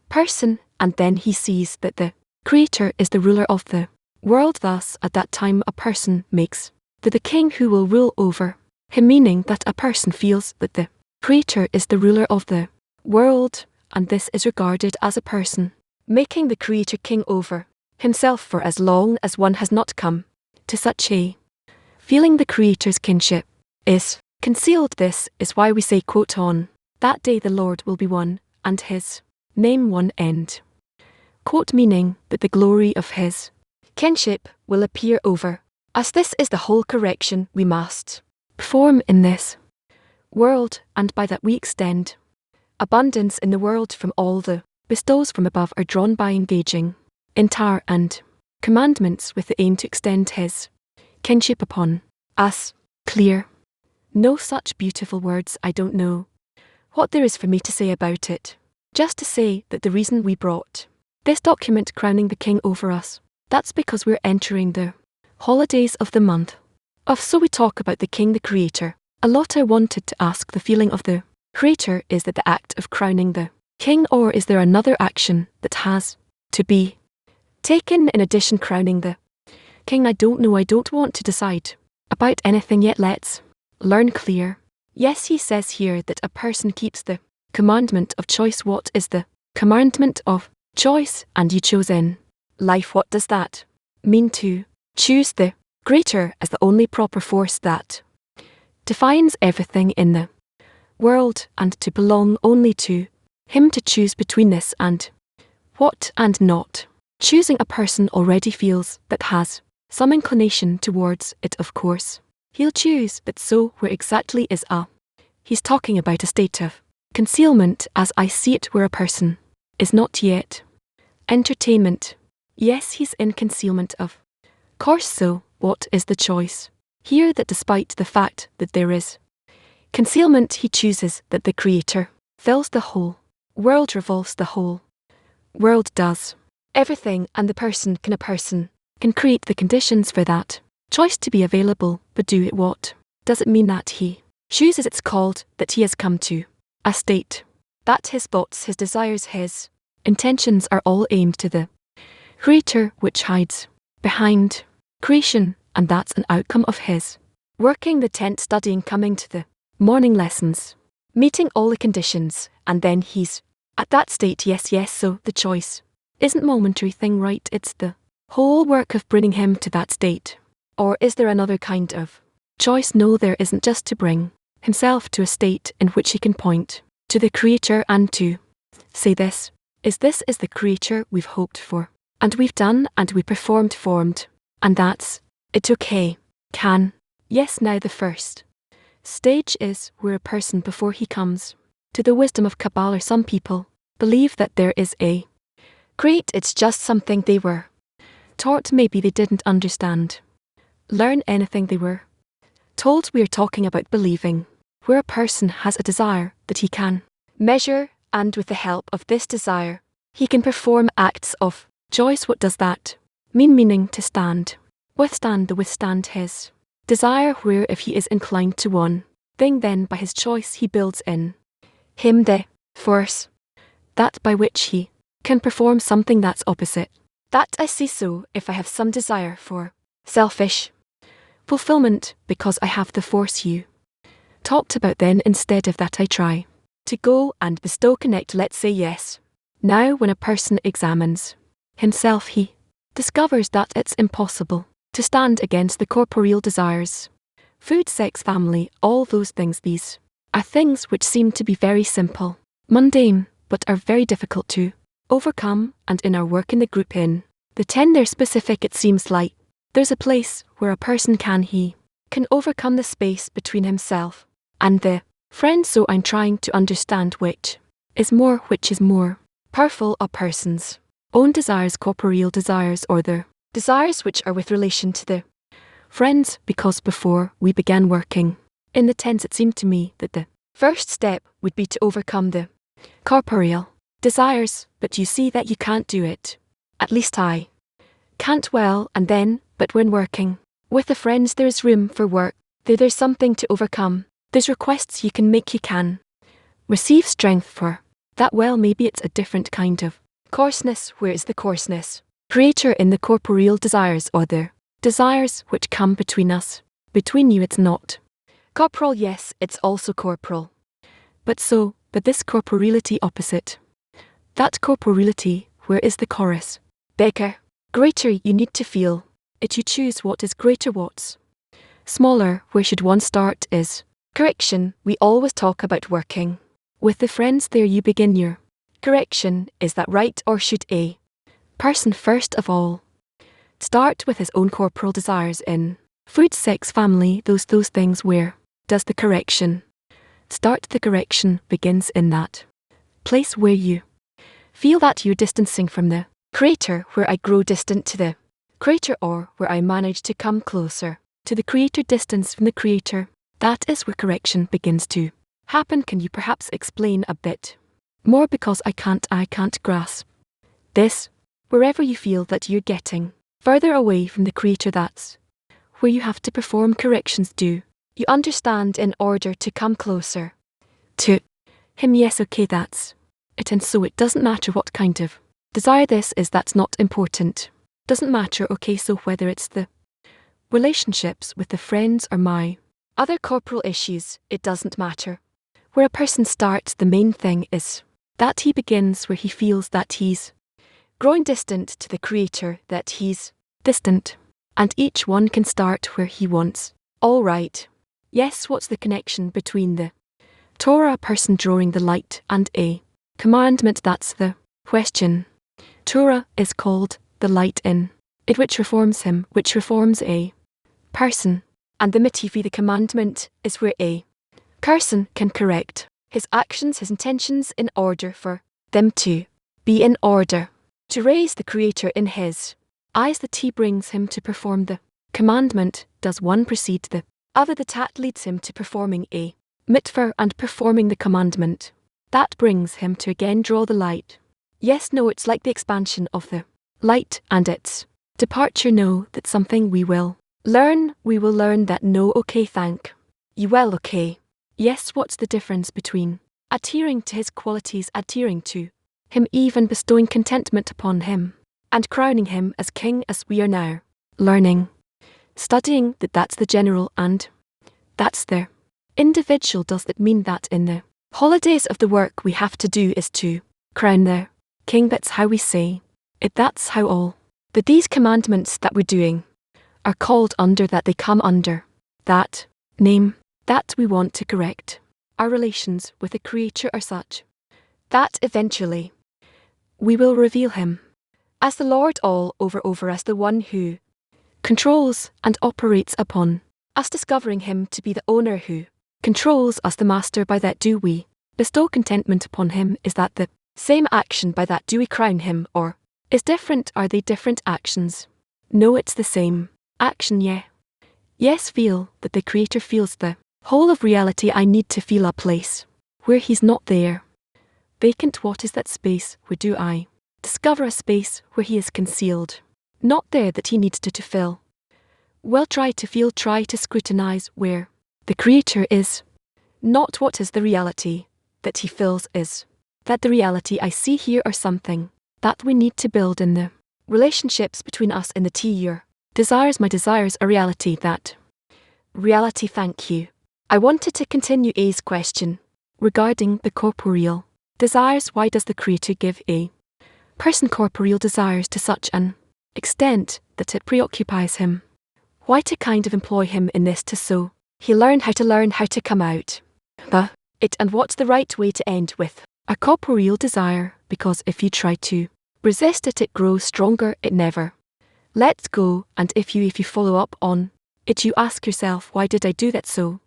person, and then he sees that the Creator is the ruler of the world. Thus, at that time, a person makes the king who will rule over him, meaning that a person feels that the Creator is the ruler of the world, and this is regarded as a person making the Creator king over himself for as long as one has not come to such a feeling. The Creator's kinship is concealed. This is why we say, quote, on that day the Lord will be one, and his name one. End quote. Meaning that the glory of his kinship will appear over us. This is the whole correction we must perform in this world, and by that we extend abundance in the world. From all the bestows from above are drawn by engaging in Torah and commandments with the aim to extend his kinship upon us. Clear? No such beautiful words. I don't know what there is for me to say about it. Just to say that the reason we brought this document crowning the king over us, that's because we're entering the holidays of the month of, so we talk about the king, the Creator. A lot. I wanted to ask, the feeling of the Creator, is that the act of crowning the king, or is there another action that has to be taken in addition crowning the king? I don't know. I don't want to decide about anything yet. Let's learn. Clear? Yes, he says here that a person keeps the commandment of choice. What is the commandment of choice? And you chose in life. What does that mean? To choose the Creator as the only proper force that defines everything in the world, and to belong only to him, to choose between this and what and not choosing. A person already feels that has some inclination towards it, of course he'll choose that. So where exactly is he's talking about a state of concealment, as I see it, where a person is not yet entertainment. Yes, he's in concealment of course. So what is the choice here? That despite the fact that there is concealment, he chooses that the Creator fills the whole world, revolves the whole world, does everything, and the person can. A person can create the conditions for that choice to be available, but do it what? Does it mean that he chooses it's called that he has come to a state that his thoughts, his desires, his intentions are all aimed to the creator which hides behind creation, and that's an outcome of his working the tent, studying, coming to the morning lessons, meeting all the conditions, and then he's at that state. Yes, so the choice isn't momentary thing, right? It's the whole work of bringing him to that state. Or is there another kind of choice? No, there isn't. Just to bring himself to a state in which he can point to the creator and to say this is the creature we've hoped for, and we've done, and we performed, formed, and that's it. Okay, can. Yes, now the first stage is where a person, before he comes to the wisdom of Kabbalah, some people believe that there is a great, it's just something they were taught, maybe they didn't understand, learn anything they were told. We're talking about believing, where a person has a desire that he can measure, and with the help of this desire, he can perform acts of choice. What does that mean? Meaning to stand, withstand his desire, where if he is inclined to one thing, then by his choice he builds in him the force that by which he can perform something that's opposite. That I see. So if I have some desire for selfish fulfillment, because I have the force you talked about, then instead of that I try to go and bestow, connect, let's say yes. Now when a person examines himself, he discovers that it's impossible to stand against the corporeal desires. Food, sex, family, all those things, these are things which seem to be very simple, mundane, but are very difficult to overcome. And in our work in the group, in the 10, they're specific. It seems like there's a place where a person can overcome the space between himself and the friend. So I'm trying to understand which is more powerful, a person's own desires, corporeal desires, or the desires which are with relation to the friends. Because before we began working in the tents, it seemed to me that the first step would be to overcome the corporeal desires, but you see that you can't do it. At least I can't well, and then, but when working with the friends, there's room for work. There's something to overcome. There's requests you can make, you can receive strength for that. Well, maybe it's a different kind of coarseness. Where is the coarseness? Creator in the corporeal desires, or the desires which come between us, between you. It's not corporal. Yes, it's also corporal. But this corporeality opposite that corporeality, where is the chorus? Becker. Greater, you need to feel it. You choose what is greater, what's smaller. Where should one start is correction. We always talk about working with the friends. There you begin your correction. Is that right? Or should a person first of all start with his own corporal desires in food, sex, family, those things? Where does the correction start? The correction begins in that place where you feel that you're distancing from the creator, where I grow distant to the creator, or where I manage to come closer to the creator. Distance from the creator, that is where correction begins to happen. Can you perhaps explain a bit more? Because I can't grasp this. Wherever you feel that you're getting further away from the creator, that's where you have to perform corrections. Do you understand? In order to come closer to him. Yes, okay, that's it. And so it doesn't matter what kind of desire this is, that's not important. Doesn't matter. Okay, so whether it's the relationships with the friends or my other corporal issues, it doesn't matter. Where a person starts, the main thing is that he begins where he feels that he's growing distant to the creator, that he's distant. And each one can start where he wants. All right. Yes, what's the connection between the Torah, a person drawing the light, and a commandment? That's the question. Torah is called the light in it which reforms him, which reforms a person. And the mitifi, the commandment, is where a person can correct his actions, his intentions, in order for them to be in order, to raise the creator in his eyes. The T brings him to perform the commandment. Does one precede the other? The tat leads him to performing a mitzvah and performing the commandment. That brings him to again draw the light. Yes, no, it's like the expansion of the light, and it's Departure know that something we will learn that no okay thank you well okay. Yes, what's the difference between adhering to his qualities, adhering to him, even bestowing contentment upon him, and crowning him as king as we are now learning, studying that's the general and that's the individual? Does that mean that in the holidays of the work we have to do is to crown the king? That's how we say it, that's how all these commandments that we're doing are called under, that they come under that name, that we want to correct. Our relations with the Creator are such that eventually we will reveal him as the Lord all over as the one who controls and operates upon us, discovering him to be the owner who controls us, the master. By that do we bestow contentment upon him? Is that the same action? By that do we crown him, or is different? Are they different actions? No, it's the same action. Yes, feel that the Creator feels the whole of reality. I need to feel a place where he's not there. Vacant, what is that space? Where do I discover a space where he is concealed? Not there, that he needs to fill. Well, try to feel, try to scrutinize where the Creator is. Not what is the reality that he fills is. That the reality I see here are something that we need to build in the relationships between us in the your desires. My desires are reality, that reality. Thank you. I wanted to continue A's question regarding the corporeal desires. Why does the Creator give a person corporeal desires to such an extent that it preoccupies him? Why to kind of employ him in this to so he learn how to come out the it, and what's the right way to end with a corporeal desire? Because if you try to resist it, it grows stronger, it never lets go. And if you follow up on it, you ask yourself, why did I do that? So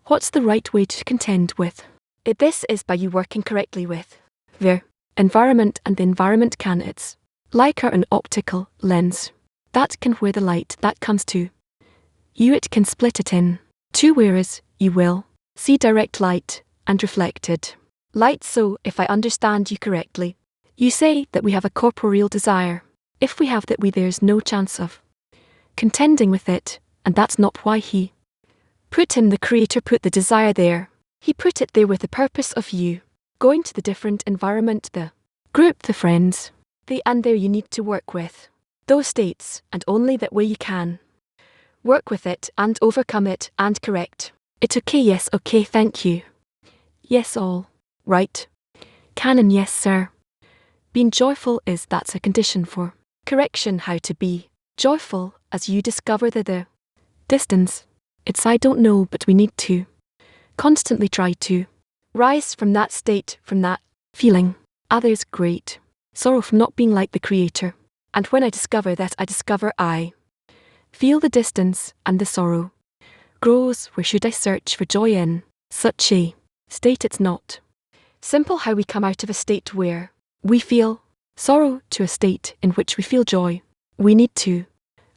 what's the right way to contend with it? This is by you working correctly with the environment, and the environment can, it's like an optical lens that can, where the light that comes to you, it can split it in two, whereas you will see direct light and reflected light. So if I understand you correctly, you say that we have a corporeal desire. If we have that, there's no chance of contending with it, and that's not why he put him, the Creator put the desire there. He put it there with the purpose of you going to the different environment, the group, the friends, and there you need to work with those states, and only that way you can work with it and overcome it and correct it. Okay, yes, okay, thank you. Yes, all right. Canon, yes, sir. Being joyful is, that's a condition for correction. How to be joyful as you discover the distance. It's I don't know, but we need to constantly try to rise from that state, from that feeling. Others great sorrow from not being like the Creator. And when I discover that, I discover I feel the distance, and the sorrow grows. Where should I search for joy in such a state? It's not simple how we come out of a state where we feel sorrow to a state in which we feel joy. We need to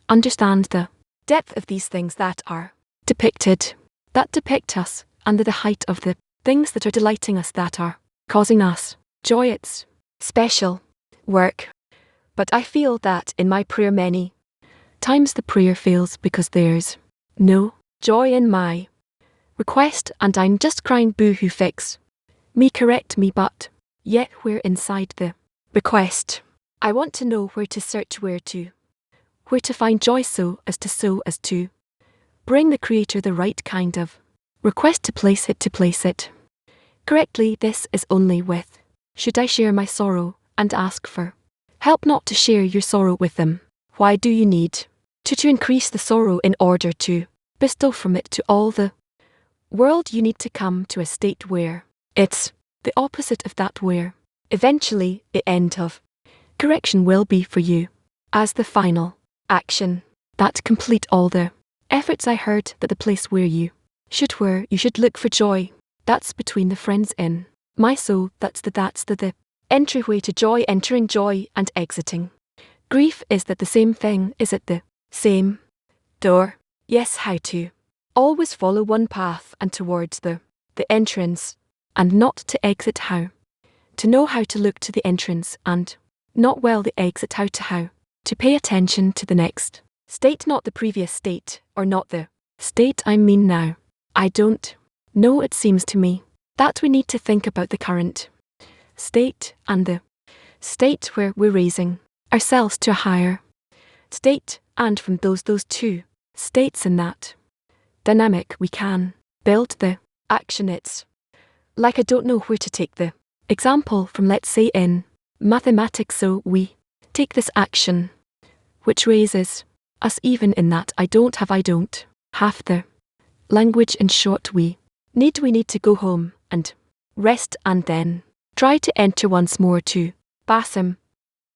understand the depth of these things that are depicted, that depict us, under the height of the things that are delighting us, that are causing us joy. It's special work. But I feel that in my prayer many times the prayer fails because there's no joy in my request, and I'm just crying boo-hoo, fix me, correct me. But yet we're inside the request. I want to know where to search, where to find joy, so as to bring the Creator the right kind of request, to place it correctly. This is only with should I share my sorrow and ask for help, not to share your sorrow with them. Why do you need to increase the sorrow in order to bestow from it to all the world? You need to come to a state where it's the opposite of that, where eventually the end of correction will be for you as the final action that complete all the efforts. I heard that the place where you should look for joy, that's between the friends in my soul. That's the entryway to joy, entering joy and exiting grief. Is that the same thing? Is it the same door? Yes, how to always follow one path and towards the entrance, and not to exit. How to know how to look to the entrance and not well the exit. How To pay attention to the next state, not the previous state, or not the state I mean now. I don't know, it seems to me that we need to think about the current state and the state where we're raising ourselves to a higher state, and from those two states in that dynamic we can build the action. It's like I don't know where to take the example from, let's say in mathematics, so we take this action which raises us even in that I don't have the language. In short, we need to go home and rest and then try to enter once more to Bassam.